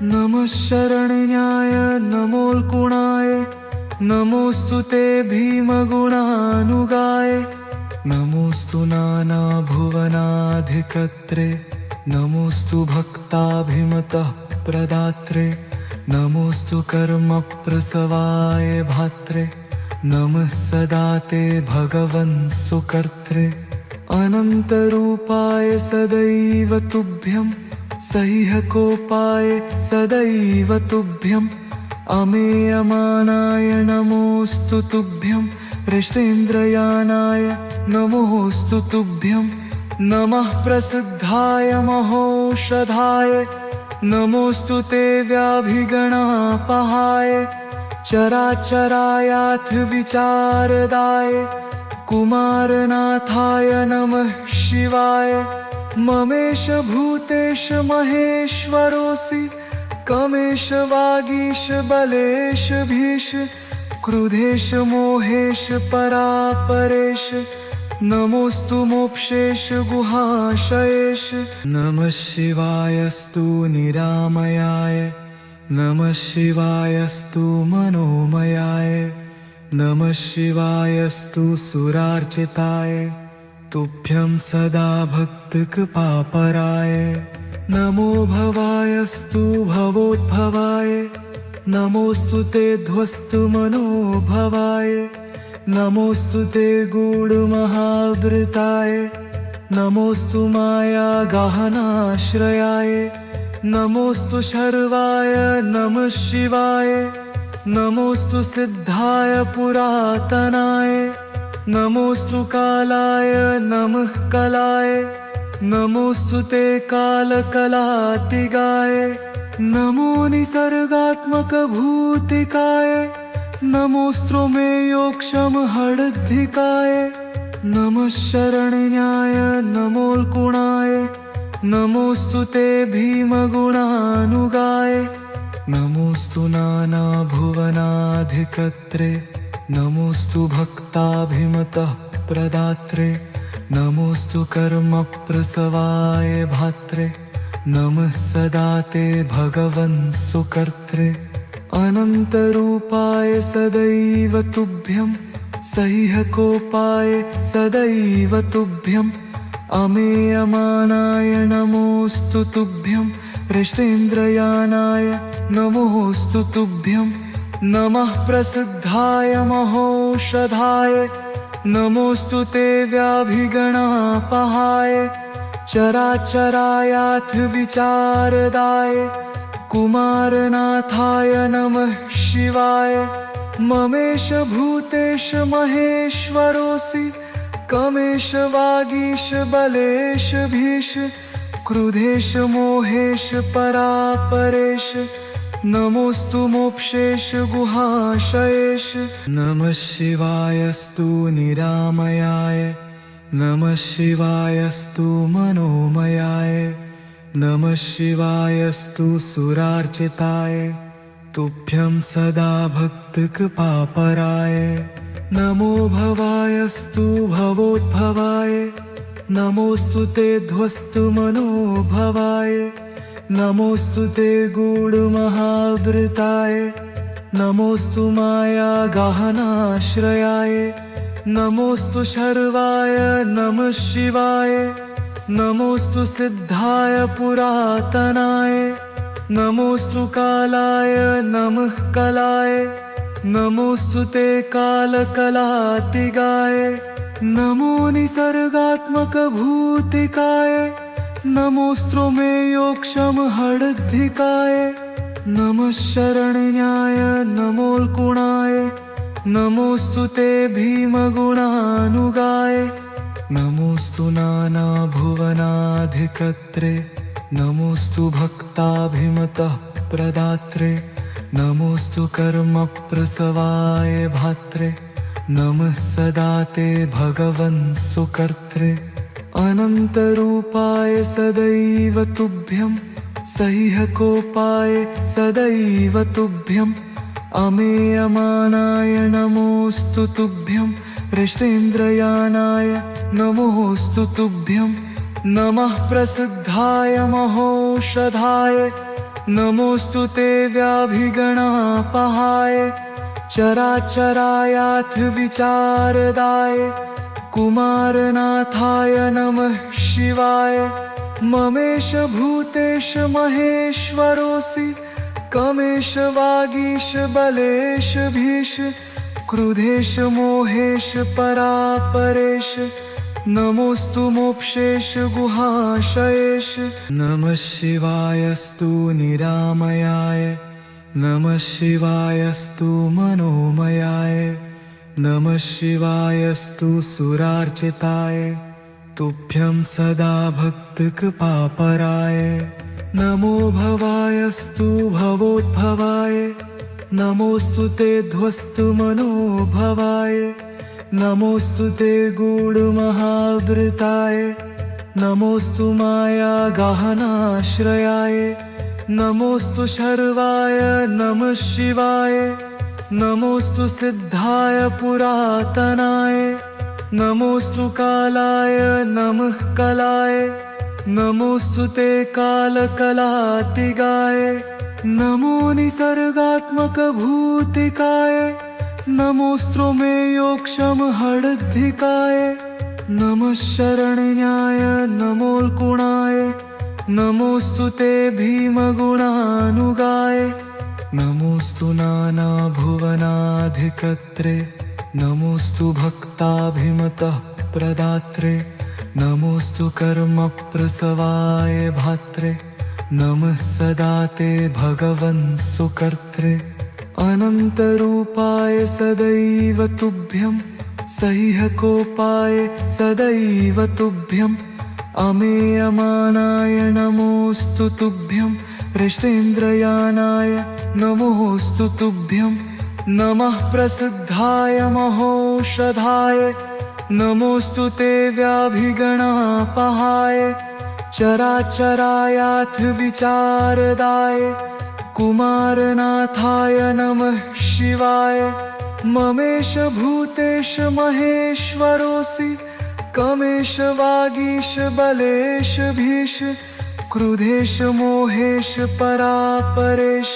नमः शरण्याय नमोल्कुणाय नमोऽस्तु ते भीमगुणानुगाय नमोऽस्तु नानाभुवनाधिकर्त्रे नमोऽस्तु भक्ताभिमतः प्रदात्रे नमोऽस्तु कर्मप्रसवाय भात्रे नमः सदा ते भगवन् सुकर्त्रे अनन्तरूपाय सदैव तुभ्यं सह्यकोपाय सदैव तुभ्यम् अमेयमानाय नमोऽस्तु तुभ्यं हृष्टेन्द्रयानाय नमोऽस्तु तुभ्यं नमः प्रसिद्धाय महौषधाय नमोऽस्तु ते व्याधिगणापहाय चराचरायाथ विचारदाय कुमारनाथाय नमः शिवाय ममेश भूतेश महेश्वरोऽसि कमेश वागीश बलेश भीश क्रुधेश मोहेश परापरेश नमोऽस्तु मोक्षेश गुहाशयेश नमः शिवायस्तु निरामयाय नमः शिवायस्तु मनोमयाय नमः शिवायस्तु सुरार्चिताय तुभ्यं सदा भक्तकृपापराय नमो भवायस्तु भवोद्भवाय नमोऽस्तु ते ध्वस्तमनोभवाय नमोऽस्तु ते गूढमहावृताय नमोऽस्तु मायागहनाश्रयाय नमोऽस्तु शर्वाय नमः शिवाय नमोऽस्तु सिद्धाय पुरातनाय नमोऽस्तु कालाय नमः कलाय नमोऽस्तु ते कालकलातिगाय नमो निसर्गात्मकभूतिकाय नमोऽस्तु मे योक्षम हडद्धिकाय नमः शरण्याय नमोल्कुणाय नमोऽस्तु ते भीमगुणानुगाय नमोऽस्तु नानाभुवनाधिकर्त्रे नमोऽस्तु भक्ताभिमतः प्रदात्रे नमोऽस्तु कर्मप्रसवाय भात्रे नमः सदा ते भगवन् सुकर्त्रे अनन्तरूपाय सदैव तुभ्यं सह्यकोपाय सदैव तुभ्यम् अमेयमानाय नमोऽस्तु तुभ्यं हृष्टेन्द्रयानाय नमोऽस्तु तुभ्यं नमः प्रसिद्धाय महौषधाय नमोऽस्तु ते व्याधिगणापहाय चराचरायाथ विचारदाय कुमारनाथाय नमः शिवाय ममेश भूतेश महेश्वरोऽसि कमेश वागीश बलेश भीश क्रुधेश मोहेश परापरेश नमोऽस्तु मोक्षेश गुहाशयेश नमः शिवायस्तु निरामयाय नमः शिवायस्तु मनोमयाय नमः शिवायस्तु सुरार्चिताय तुभ्यं सदा भक्तकृपापराय नमो भवायस्तु भवोद्भवाय नमोऽस्तु ते ध्वस्तमनोभवाय नमोऽस्तु ते गूढमहावृताय नमोऽस्तु मायागहनाश्रयाय नमोऽस्तु शर्वाय नमः शिवाय नमोऽस्तु सिद्धाय पुरातनाय नमोऽस्तु कालाय नमः कलाय नमोऽस्तु ते कालकलातिगाय नमो निसर्गात्मकभूतिकाय नमोऽस्तु मे योक्षम हडद्धिकाय नमः शरण्याय नमोल्कुणाय नमोऽस्तु ते भीमगुणानुगाय नमोऽस्तु नानाभुवनाधिकर्त्रे नमोऽस्तु भक्ताभिमतः प्रदात्रे नमोऽस्तु कर्मप्रसवाय भात्रे नमः सदा ते भगवन् सुकर्त्रे अनन्तरूपाय सदैव तुभ्यं सह्यकोपाय सदैव तुभ्यम् अमेयमानाय नमोऽस्तु तुभ्यं हृष्टेन्द्रयानाय नमोऽस्तु तुभ्यं नमः प्रसिद्धाय महोषधाय नमोऽस्तु ते व्याधिगणापहाय चराचरायाथ विचारदाय कुमारनाथाय नमः शिवाय ममेश भूतेश महेश्वरोऽसि कमेश वागीश बलेश भीष क्रुधेश मोहेश परापरेश नमोऽस्तु मोक्षेश गुहाशयेश नमः शिवायस्तु निरामयाय नमः शिवायस्तु मनोमयाय नमः शिवायस्तु सुरार्चिताय तुभ्यं सदा भक्तकृपापराय नमो भवायस्तु भवोद्भवाय नमोऽस्तु ते ध्वस्तु मनोभवाय नमोऽस्तु ते गूढमहावृताय नमोऽस्तु माया गहनाश्रयाय नमोऽस्तु शर्वाय नमः शिवाय नमोऽस्तु सिद्धाय पुरातनाय नमोऽस्तु कालाय नमः कलाय नमोऽस्तु ते कालकलातिगाय नमो निसर्गात्मकभूतिकाय नमोऽस्तु मे योक्षमहडद्धिकाय नमः शरण्याय नमोऽल्कुणाय नमोऽस्तु ते भीमगुणानुगाय नमोऽस्तु नानाभुवनाधिकर्त्रे नमोऽस्तु भक्ताभिमतः प्रदात्रे नमोऽस्तु कर्मप्रसवाय भात्रे नमः सदा ते भगवन् सुकर्त्रे अनन्तरूपाय सदैव तुभ्यं सह्यकोपाय सदैव तुभ्यम् अमेयमानाय नमोऽस्तु तुभ्यं हृष्टेन्द्रयानाय नमोऽस्तु तुभ्यं नमः प्रसिद्धाय महोषधाय नमोऽस्तु ते व्याधिगणापहाय चराचरायाथ विचारदाय कुमारनाथाय नमः शिवाय ममेश भूतेश महेश्वरोऽसि कमेश वागीश बलेश भीष क्रुधेश मोहेश परापरेश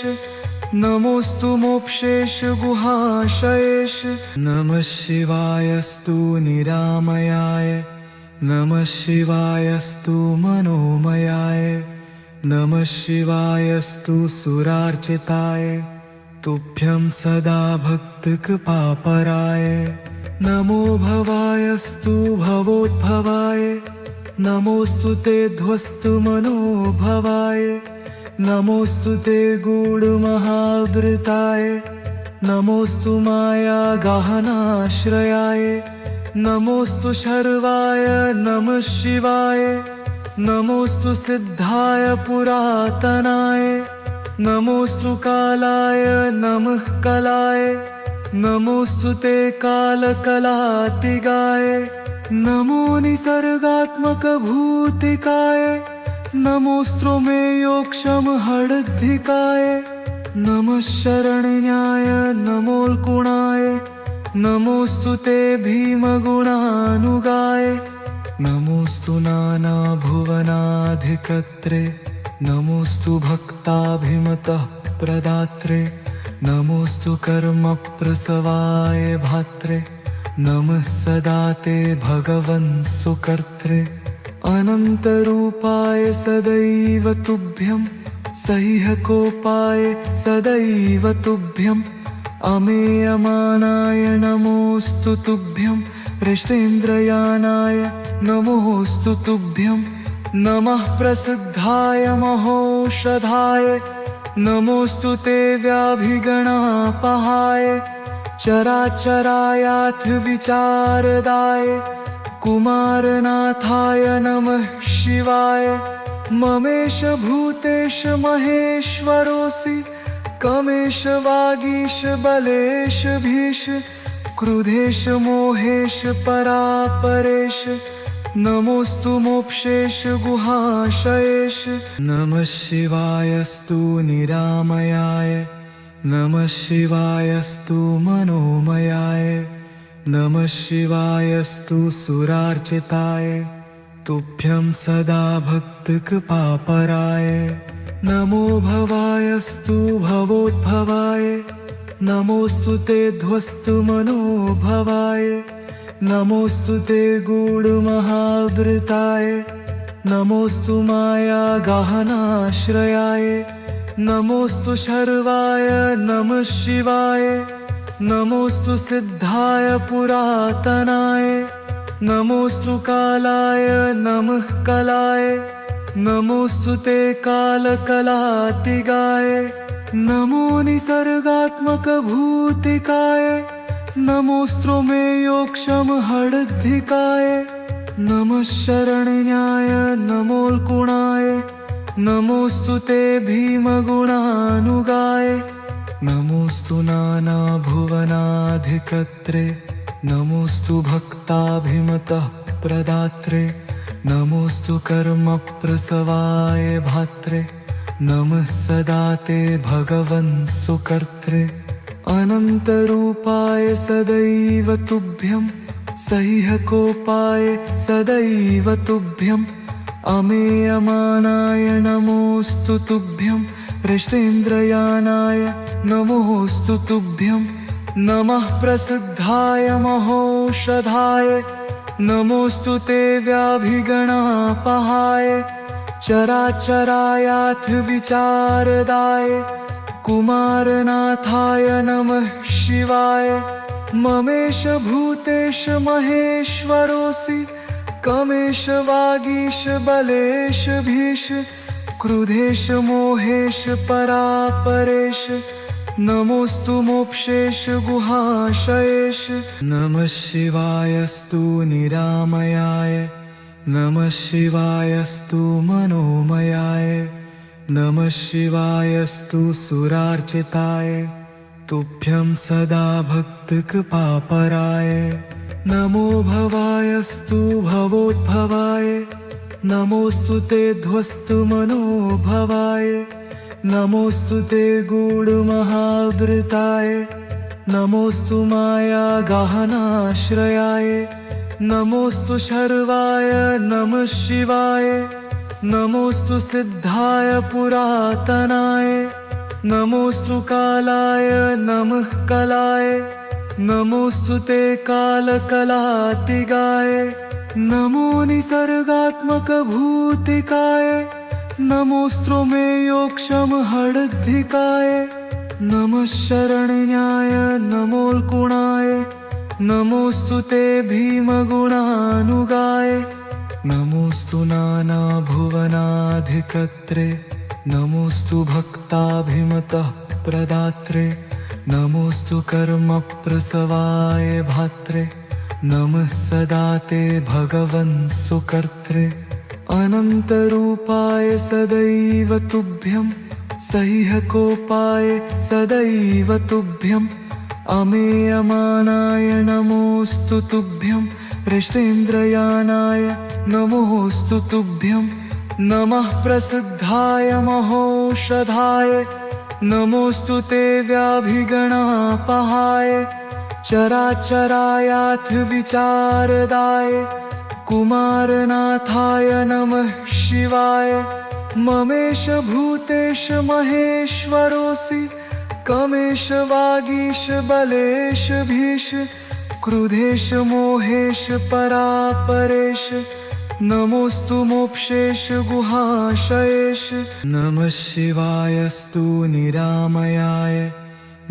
नमोऽस्तु मोक्षेश गुहाशयेश नमः शिवायस्तु निरामयाय नमः शिवायस्तु मनोमयाय नमः शिवायस्तु सुरार्चिताय तुभ्यं सदा भक्तकृपापराय नमो भवायस्तु भवोद्भवाय नमोऽस्तु ते ध्वस्तु मनोभवाय नमोऽस्तु ते गूढमहावृताय नमोऽस्तु माया गहनाश्रयाय नमोऽस्तु शर्वाय नमः शिवाय नमोऽस्तु सिद्धाय पुरातनाय नमोऽस्तु कालाय नमः कलाय नमोऽस्तु ते कालकलातिगाय नमो निसर्गात्मकभूतिकाय नमोऽस्तु मे योक्षमहडद्धिकाय नमः शरण्याय नमोऽल्कुणाय नमोऽस्तु ते भीमगुणानुगाय नमोऽस्तु नानाभुवनाधिकर्त्रे नमोऽस्तु भक्ताभिमतः प्रदात्रे नमोऽस्तु कर्मप्रसवाय भात्रे नमः सदा ते भगवन् सुकर्त्रे अनन्तरूपाय सदैव तुभ्यं सह्यकोपाय सदैव तुभ्यम् अमेयमानाय नमोऽस्तु तुभ्यं हृष्टेन्द्रयानाय नमोऽस्तु तुभ्यं नमः प्रसिद्धाय महोषधाय नमोऽस्तु ते व्याधिगणापहाय चराचरायाथ विचारदाय कुमारनाथाय नमः शिवाय ममेश भूतेश महेश्वरोऽसि कमेश वागीश बलेश भीष क्रुधेश मोहेश परापरेश नमोऽस्तु मोक्षेश गुहाशयेश नमः शिवायस्तु निरामयाय नमः शिवायस्तु मनोमयाय नमः शिवायस्तु सुरार्चिताय तुभ्यं सदा भक्तकृपापराय। नमो भवायस्तु भवोद्भवाय, नमोऽस्तु ते ध्वस्तमनोभवाय, नमोऽस्तु ते गूढमहावृताय, नमोऽस्तु मायागहनाश्रयाय, नमोऽस्तु शर्वाय नमः शिवाय, नमोऽस्तु सिद्धाय पुरातनाय, नमोऽस्तु कालाय नमः कलाय, नमोऽस्तु ते कालकलातिगाय, नमो निसर्गात्मकभूतिकाय, नमोऽस्तु मे योक्षमहडद्धिकाय, नमः शरण्याय नमोऽल्कुणाय, नमोऽस्तु ते भीमगुणानुगाय, नमोऽस्तु नानाभुवनाधिकर्त्रे, नमोऽस्तु भक्ताभिमतः प्रदात्रे, नमोऽस्तु कर्मप्रसवाय भात्रे, नमः सदा ते भगवन् सुकर्त्रे, अनन्तरूपाय सदैव तुभ्यं, सह्यकोपाय सदैव तुभ्यम्, अमेयमानाय नमोऽस्तु तुभ्यं, हृष्टेन्द्रयानाय नमोऽस्तु तुभ्यं, नमः प्रसिद्धाय महौषधाय, नमोऽस्तु ते व्याधिगणापहाय, चराचरायाथ विचारदाय, कुमारनाथाय नमः शिवाय, ममेश भूतेश महेश्वरोऽसि, कमेश वागीश बलेश भीश, क्रुधेश मोहेश परापरेश, नमोऽस्तु मोक्षेश गुहाशयेश। नमः शिवायस्तु निरामयाय, नमः शिवायस्तु मनोमयाय, नमः शिवायस्तु सुरार्चिताय, तुभ्यं सदा भक्तकृपापराय। नमो भवायस्तु भवोद्भवाय, नमोऽस्तु ते ध्वस्तमनोभवाय, नमोऽस्तु ते गूढमहावृताय, नमोऽस्तु मायागहनाश्रयाय, नमोऽस्तु शर्वाय नमः शिवाय, नमोऽस्तु सिद्धाय पुरातनाय, नमोऽस्तु कालाय नमः कलाय, नमोऽस्तु ते कालकलातिगाय, नमो निसर्गात्मकभूतिकाय, नमोऽस्तु मे योक्षमहडद्धिकाय, नमः शरण्याय नमोऽल्कुणाय, नमोऽस्तु ते भीमगुणानुगाय, नमोऽस्तु नानाभुवनाधिकर्त्रे, नमोऽस्तु भक्ताभिमतः प्रदात्रे, नमोऽस्तु कर्मप्रसवाय भात्रे, नमः सदा ते भगवन् सुकर्त्रे, अनन्तरूपाय सदैव तुभ्यं, सह्यकोपाय सदैव तुभ्यम्, अमेयमानाय नमोऽस्तु तुभ्यं, हृष्टेन्द्रयानाय नमोऽस्तु तुभ्यं, नमः प्रसिद्धाय महौषधाय, नमोऽस्तु ते व्याधिगणापहाय, चराचरायाथ विचारदाय, कुमारनाथाय नमः शिवाय, ममेश भूतेश महेश्वरोऽसि, कमेश वागीश बलेश भीश, क्रुधेश मोहेश परापरेश, नमोऽस्तु मोक्षेश गुहाशयेश। नमः शिवायस्तु निरामयाय,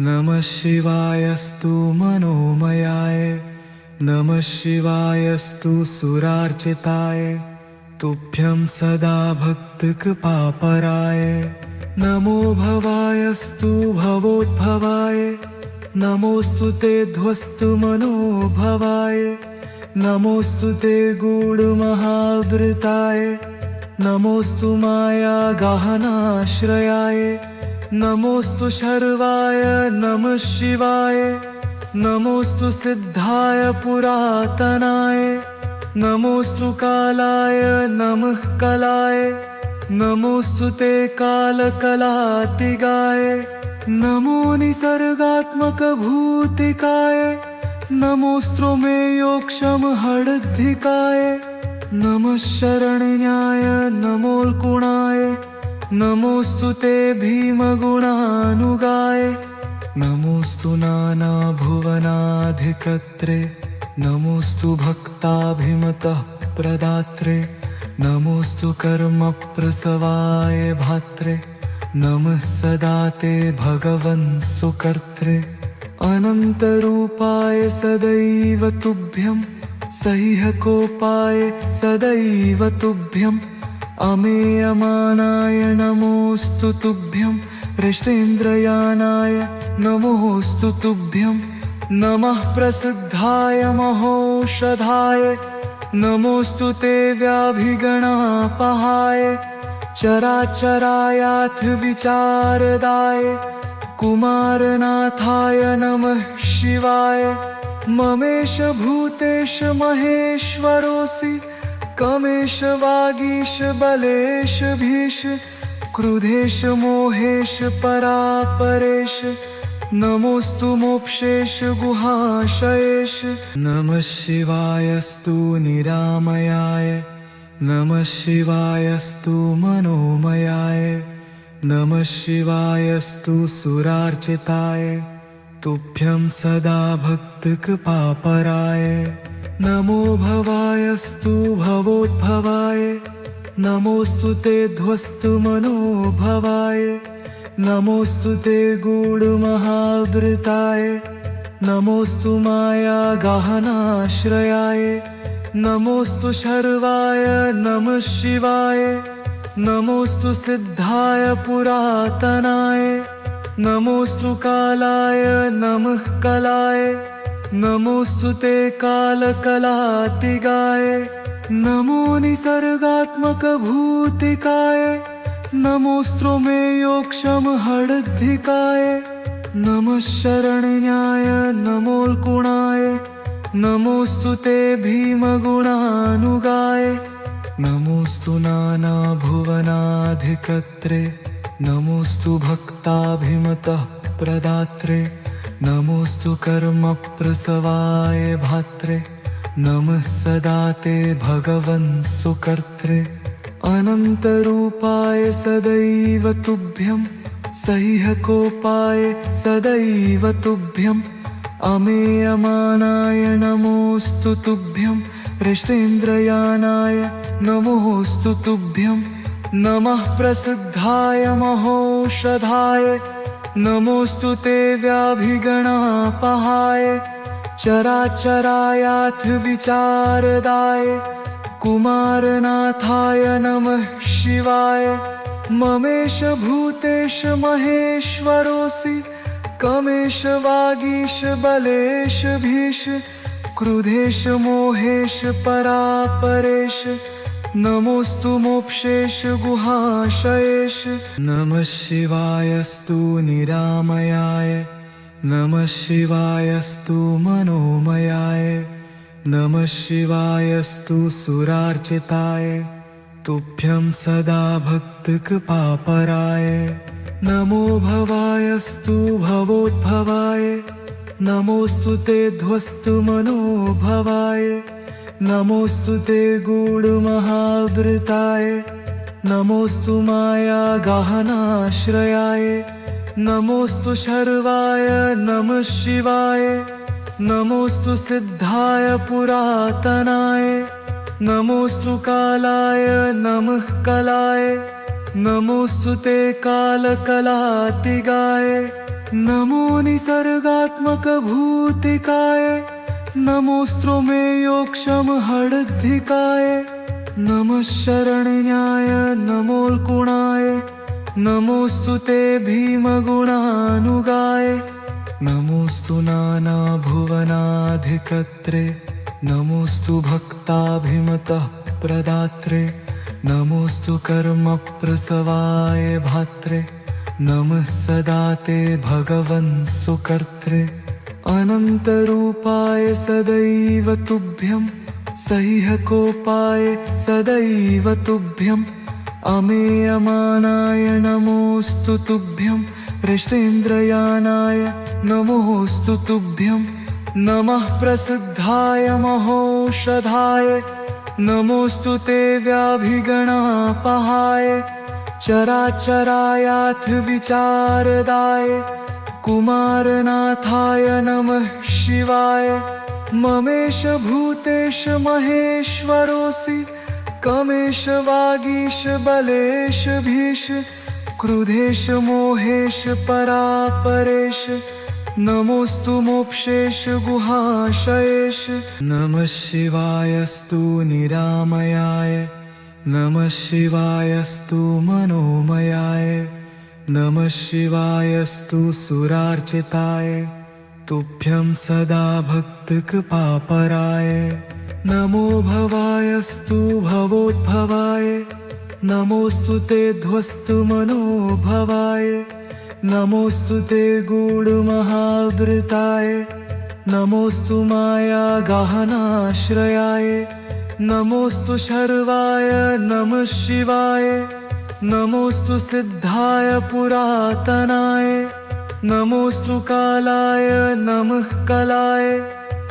नमः शिवायस्तु मनोमयाय, नमः शिवायस्तु सुरार्चिताय, तुभ्यं सदा भक्तकृपापराय। नमो भवायस्तु भवोद्भवाय, नमोऽस्तु ते ध्वस्तमनोभवाय, नमोऽस्तु ते गूढमहावृताय, नमोऽस्तु मायागहनाश्रयाय, नमोऽस्तु शर्वाय नमः शिवाय, नमोऽस्तु सिद्धाय पुरातनाय, नमोऽस्तु कालाय नमः कलाय, नमोऽस्तु ते कालकलातिगाय, नमो निसर्गात्मकभूतिकाय, नमोऽस्तु मे योक्षमहडद्धिकाय, नमः शरण्याय नमोल्कुणाय नमोऽस्तु ते भीमगुणानुगाय नमोऽस्तु नानाभुवनाधिकर्त्रे नमोऽस्तु भक्ताभिमतः प्रदात्रे नमोऽस्तु कर्मप्रसवाय भात्रे नमः सदा ते भगवन् सुकर्त्रे अनन्तरूपाय सदैव तुभ्यं सह्यकोपाय सदैव तुभ्यम् अमेयमानाय नमोऽस्तु तुभ्यं हृष्टेन्द्रयानाय नमोऽस्तु तुभ्यं नमः प्रसिद्धाय महौषधाय नमोऽस्तु ते व्याधिगणापहाय चराचरायाथ विचारदाय कुमारनाथाय नमः शिवाय ममेश भूतेश महेश्वरोऽसि कमेश वागीश बलेश भीष क्रुधेश मोहेश परापरेश नमोऽस्तु मोक्षेश गुहाशयेश नमः शिवायस्तु निरामयाय नमः शिवायस्तु मनोमयाय नमः शिवायस्तु सुरार्चिताय तुभ्यं सदा भक्तकृपापराय नमो भवायस्तु भवोद्भवाय नमोऽस्तु ते ध्वस्तमनोभवाय नमोऽस्तु ते गूढमहावृताय नमोऽस्तु मायागहनाश्रयाय नमोऽस्तु शर्वाय नमः शिवाय नमोऽस्तु सिद्धाय पुरातनाय नमोऽस्तु कालाय नमः कलाय नमोऽस्तु ते कालकलातिगाय नमो निसर्गात्मकभूतिकाय नमोऽस्तु मे योक्षमहर्धिकाय नमः शरण्याय नमोल्कुणाय नमोऽस्तु ते भीमगुणानुगाय नमोऽस्तु नानाभुवनाधिकर्त्रे नमोऽस्तु भक्ताभिमतः प्रदात्रे नमोऽस्तु कर्मप्रसवाय भात्रे नमः सदा ते भगवन् सुकर्त्रे अनन्तरूपाय सदैव तुभ्यं सह्यकोपाय सदैव तुभ्यम् अमेयमानाय नमोऽस्तु तुभ्यं हृष्टेन्द्रयानाय नमोऽस्तु तुभ्यं नमः प्रसिद्धाय महौषधाय नमोऽस्तु ते व्याधिगणापहाय चराचरायाथ विचारदाय कुमारनाथाय नमः शिवाय ममेश भूतेश महेश्वरोऽसि कमेश वागीश बलेश भीष क्रुधेश मोहेश परापरेश नमोऽस्तु मोक्षेश गुहाशयेश नमः शिवायस्तु निरामयाय नमः शिवायस्तु मनोमयाय नमः शिवायस्तु सुरार्चिताय तुभ्यं सदा भक्तकृपापराय नमो भवायस्तु भवोद्भवाय नमोऽस्तु ते ध्वस्तमनोभवाय नमोऽस्तु ते गूढमहावृताय नमोऽस्तु मायागहनाश्रयाय नमोऽस्तु शर्वाय नमः शिवाय नमोऽस्तु सिद्धाय पुरातनाय नमोऽस्तु कालाय नमः कलाय नमोऽस्तु ते कालकलातिगाय नमो निसर्गात्मकभूतिकाय नमोऽस्तु मे योक्षमहर्धिकाय नमः शरण्याय नमोल्कुणाय नमोऽस्तु ते भीमगुणानुगाय नमोऽस्तु नानाभुवनाधिकर्त्रे नमोऽस्तु भक्ताभिमतः प्रदात्रे नमोऽस्तु कर्मप्रसवाय भात्रे नमः सदा ते भगवन् सुकर्त्रे अनन्तरूपाय सदैव तुभ्यं सह्यकोपाय सदैव तुभ्यम् अमेयमानाय नमोऽस्तु तुभ्यं हृष्टेन्द्रयानाय नमोऽस्तु तुभ्यं नमः प्रसिद्धाय महौषधाय नमोऽस्तु ते व्याधिगणापहाय चराचरायाथ विचारदाय कुमारनाथाय नमः शिवाय। ममेश भूतेश महेश्वरोऽसि कमेश वागीश बलेश भीश क्रुधेश मोहेश परापरेश नमोऽस्तु मोक्षेश गुहाशयेश। नमः शिवायस्तु निरामयाय नमः शिवायस्तु मनोमयाय नमः शिवायस्तु सुरार्चिताय तुभ्यं सदा भक्तकृपापराय। नमो भवायस्तु भवोद्भवाय नमोऽस्तु ते ध्वस्तु मनोभवाय नमोऽस्तु ते गूढमहावृताय नमोऽस्तु माया गहनाश्रयाय नमोऽस्तु शर्वाय नमः शिवाय। नमोऽस्तु सिद्धाय पुरातनाय नमोऽस्तु कालाय नमः कलाय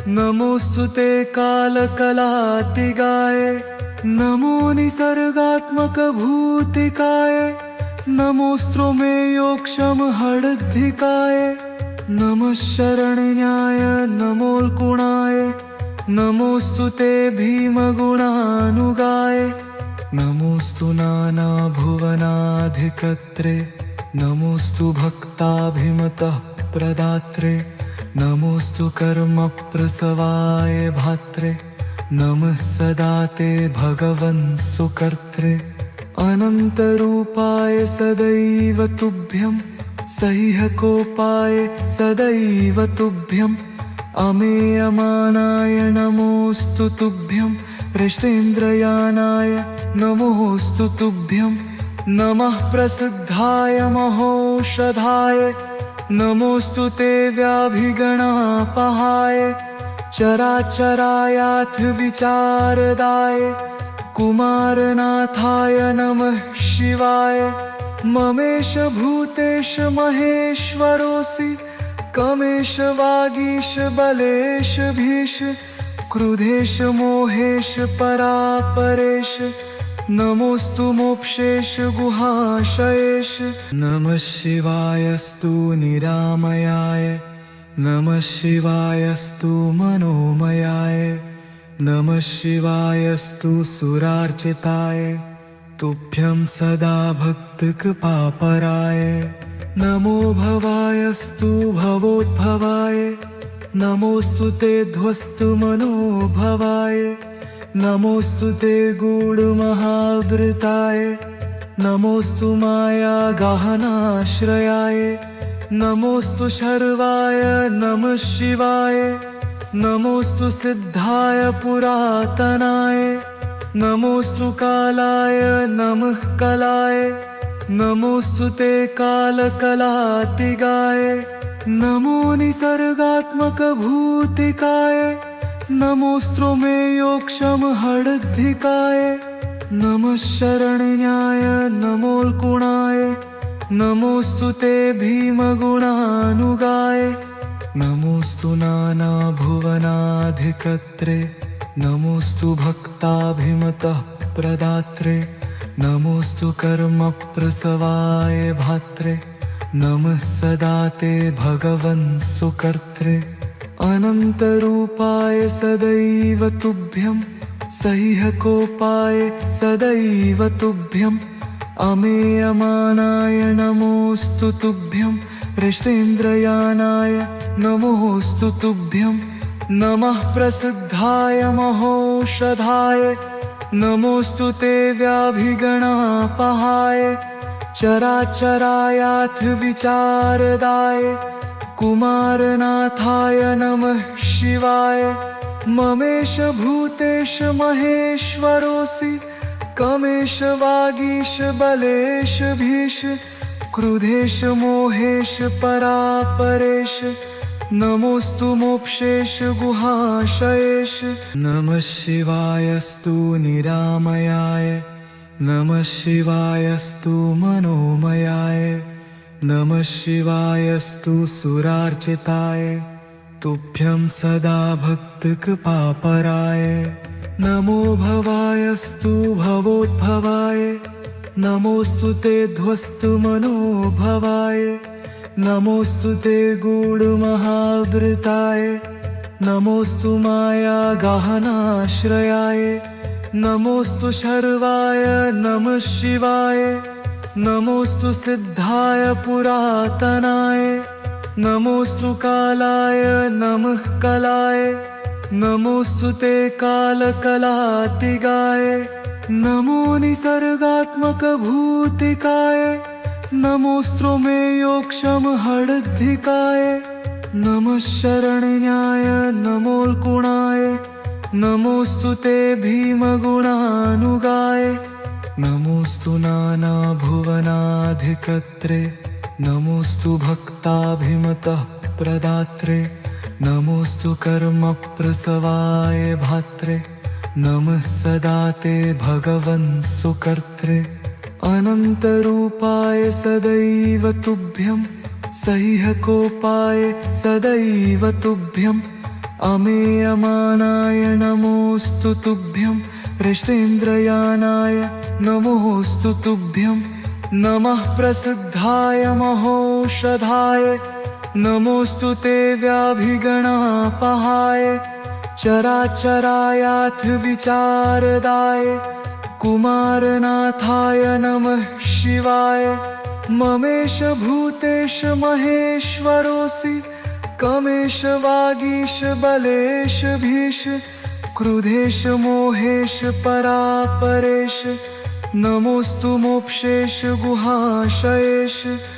नमोऽस्तु ते कालकलातिगाय। नमो निसर्गात्मक भूतिकाय नमोऽस्तु मे योक्षमहडद्धिकाय। नमः शरण्याय नमोल्कुणाय नमोऽस्तु ते भीमगुणानुगाय। नमोऽस्तु नानाभुवनाधिकर्त्रे नमोऽस्तु भक्ताभिमतः प्रदात्रे नमोऽस्तु कर्मप्रसवाय भात्रे नमः सदा ते भगवन् सुकर्त्रे। अनन्तरूपाय सदैव तुभ्यं सह्यकोपाय सदैव तुभ्यम् अमेयमानाय नमोऽस्तु तुभ्यं हृष्टेन्द्रयानाय नमोऽस्तु तुभ्यं नमः प्रसिद्धाय महौषधाय नमोऽस्तु ते व्याधिगणापहाय चराचरायाथ विचारदाय कुमारनाथाय नमः शिवाय। ममेश भूतेश महेश्वरोऽसि कमेश वागीश बलेश भीश क्रुधेश मोहेश परापरेश नमोऽस्तु मोक्षेश गुहाशयेश। नमः शिवायस्तु निरामयाय नमः शिवायस्तु मनोमयाय नमः शिवायस्तु सुरार्चिताय तुभ्यं सदा भक्तकृपापराय। नमो भवायस्तु भवोद्भवाय नमोऽस्तु ते ध्वस्तु मनोभवाय नमोऽस्तु ते गूढमहावृताय नमोऽस्तु माया गहनाश्रयाय नमोऽस्तु शर्वाय नमः शिवाय। नमोऽस्तु सिद्धाय पुरातनाय नमोऽस्तु कालाय नमः कलाय नमोऽस्तु ते कालकलातिगाय। नमो निसर्गात्मक भूतिकाय नमोऽस्तु मे योक्षमहडद्धिकाय। नमः शरण्याय नमोल्कुणाय नमोऽस्तु ते भीमगुणानुगाय। नमोऽस्तु नानाभुवनाधिकर्त्रे नमोऽस्तु भक्ताभिमतः प्रदात्रे नमोऽस्तु कर्मप्रसवाय भात्रे नमः सदा ते भगवन् सुकर्त्रे। अनन्तरूपाय सदैव तुभ्यं सह्यकोपाय सदैव तुभ्यम् अमेयमानाय नमोऽस्तु तुभ्यं हृष्टेन्द्रयानाय नमोऽस्तु तुभ्यं नमः प्रसिद्धाय महौषधाय नमोऽस्तु ते व्याधिगणापहाय चराचरायाथ विचारदाय कुमारनाथाय नमः शिवाय। ममेश भूतेश महेश्वरोऽसि कमेश वागीश बलेश भीश क्रुधेश मोहेश परापरेश नमोऽस्तु मोक्षेश गुहाशयेश। नमः शिवायस्तु निरामयाय नमः शिवायस्तु मनोमयाय नमः शिवायस्तु सुरार्चिताय तुभ्यं सदा भक्तकृपापराय। नमो भवायस्तु भवोद्भवाय नमोस्तु ते ध्वस्तु मनोभवाय नमोस्तु ते गूढमहावृताय नमोस्तु माया गहनाश्रयाय नमोस्तु शर्वाय नमः शिवाय नमोस्तु सिद्धाय पुरातनाय नमोस्तु कालाय नमः कलाय नमोस्तु ते कालकलातिगाय नमो निसर्गात्मक भूतिकाय नमोस्तु मे योक्षमहृद्धिकाय नमः शरण्याय नमोल्कुणाय नमोस्तु ते भीमगुणानुगाय नमोस्तु नानाभुवनाधिकर्त्रे नमोस्तु भक्ताभिमतः प्रदात्रे नमोस्तु कर्मप्रसवाय भात्रे नमः सदा ते भगवन् सुकर्त्रे अनन्तरूपाय सदैव तुभ्यं सह्यकोपाय सदैव तुभ्यम् अमेयमानाय नमोस्तु तुभ्यं हृष्टेन्द्रयानाय नमोस्तु तुभ्यं नमः प्रसिद्धाय महौषधाय नमोस्तु ते व्याधिगणापहाय चराचरायाथ विचारदाय कुमारनाथाय नमः शिवाय ममेश भूतेश महेश्वरोऽसि कमेश वागीश बलेश भीष क्रुधेश मोहेश परापरेश नमोस्तु मोक्षेश गुहाशयेश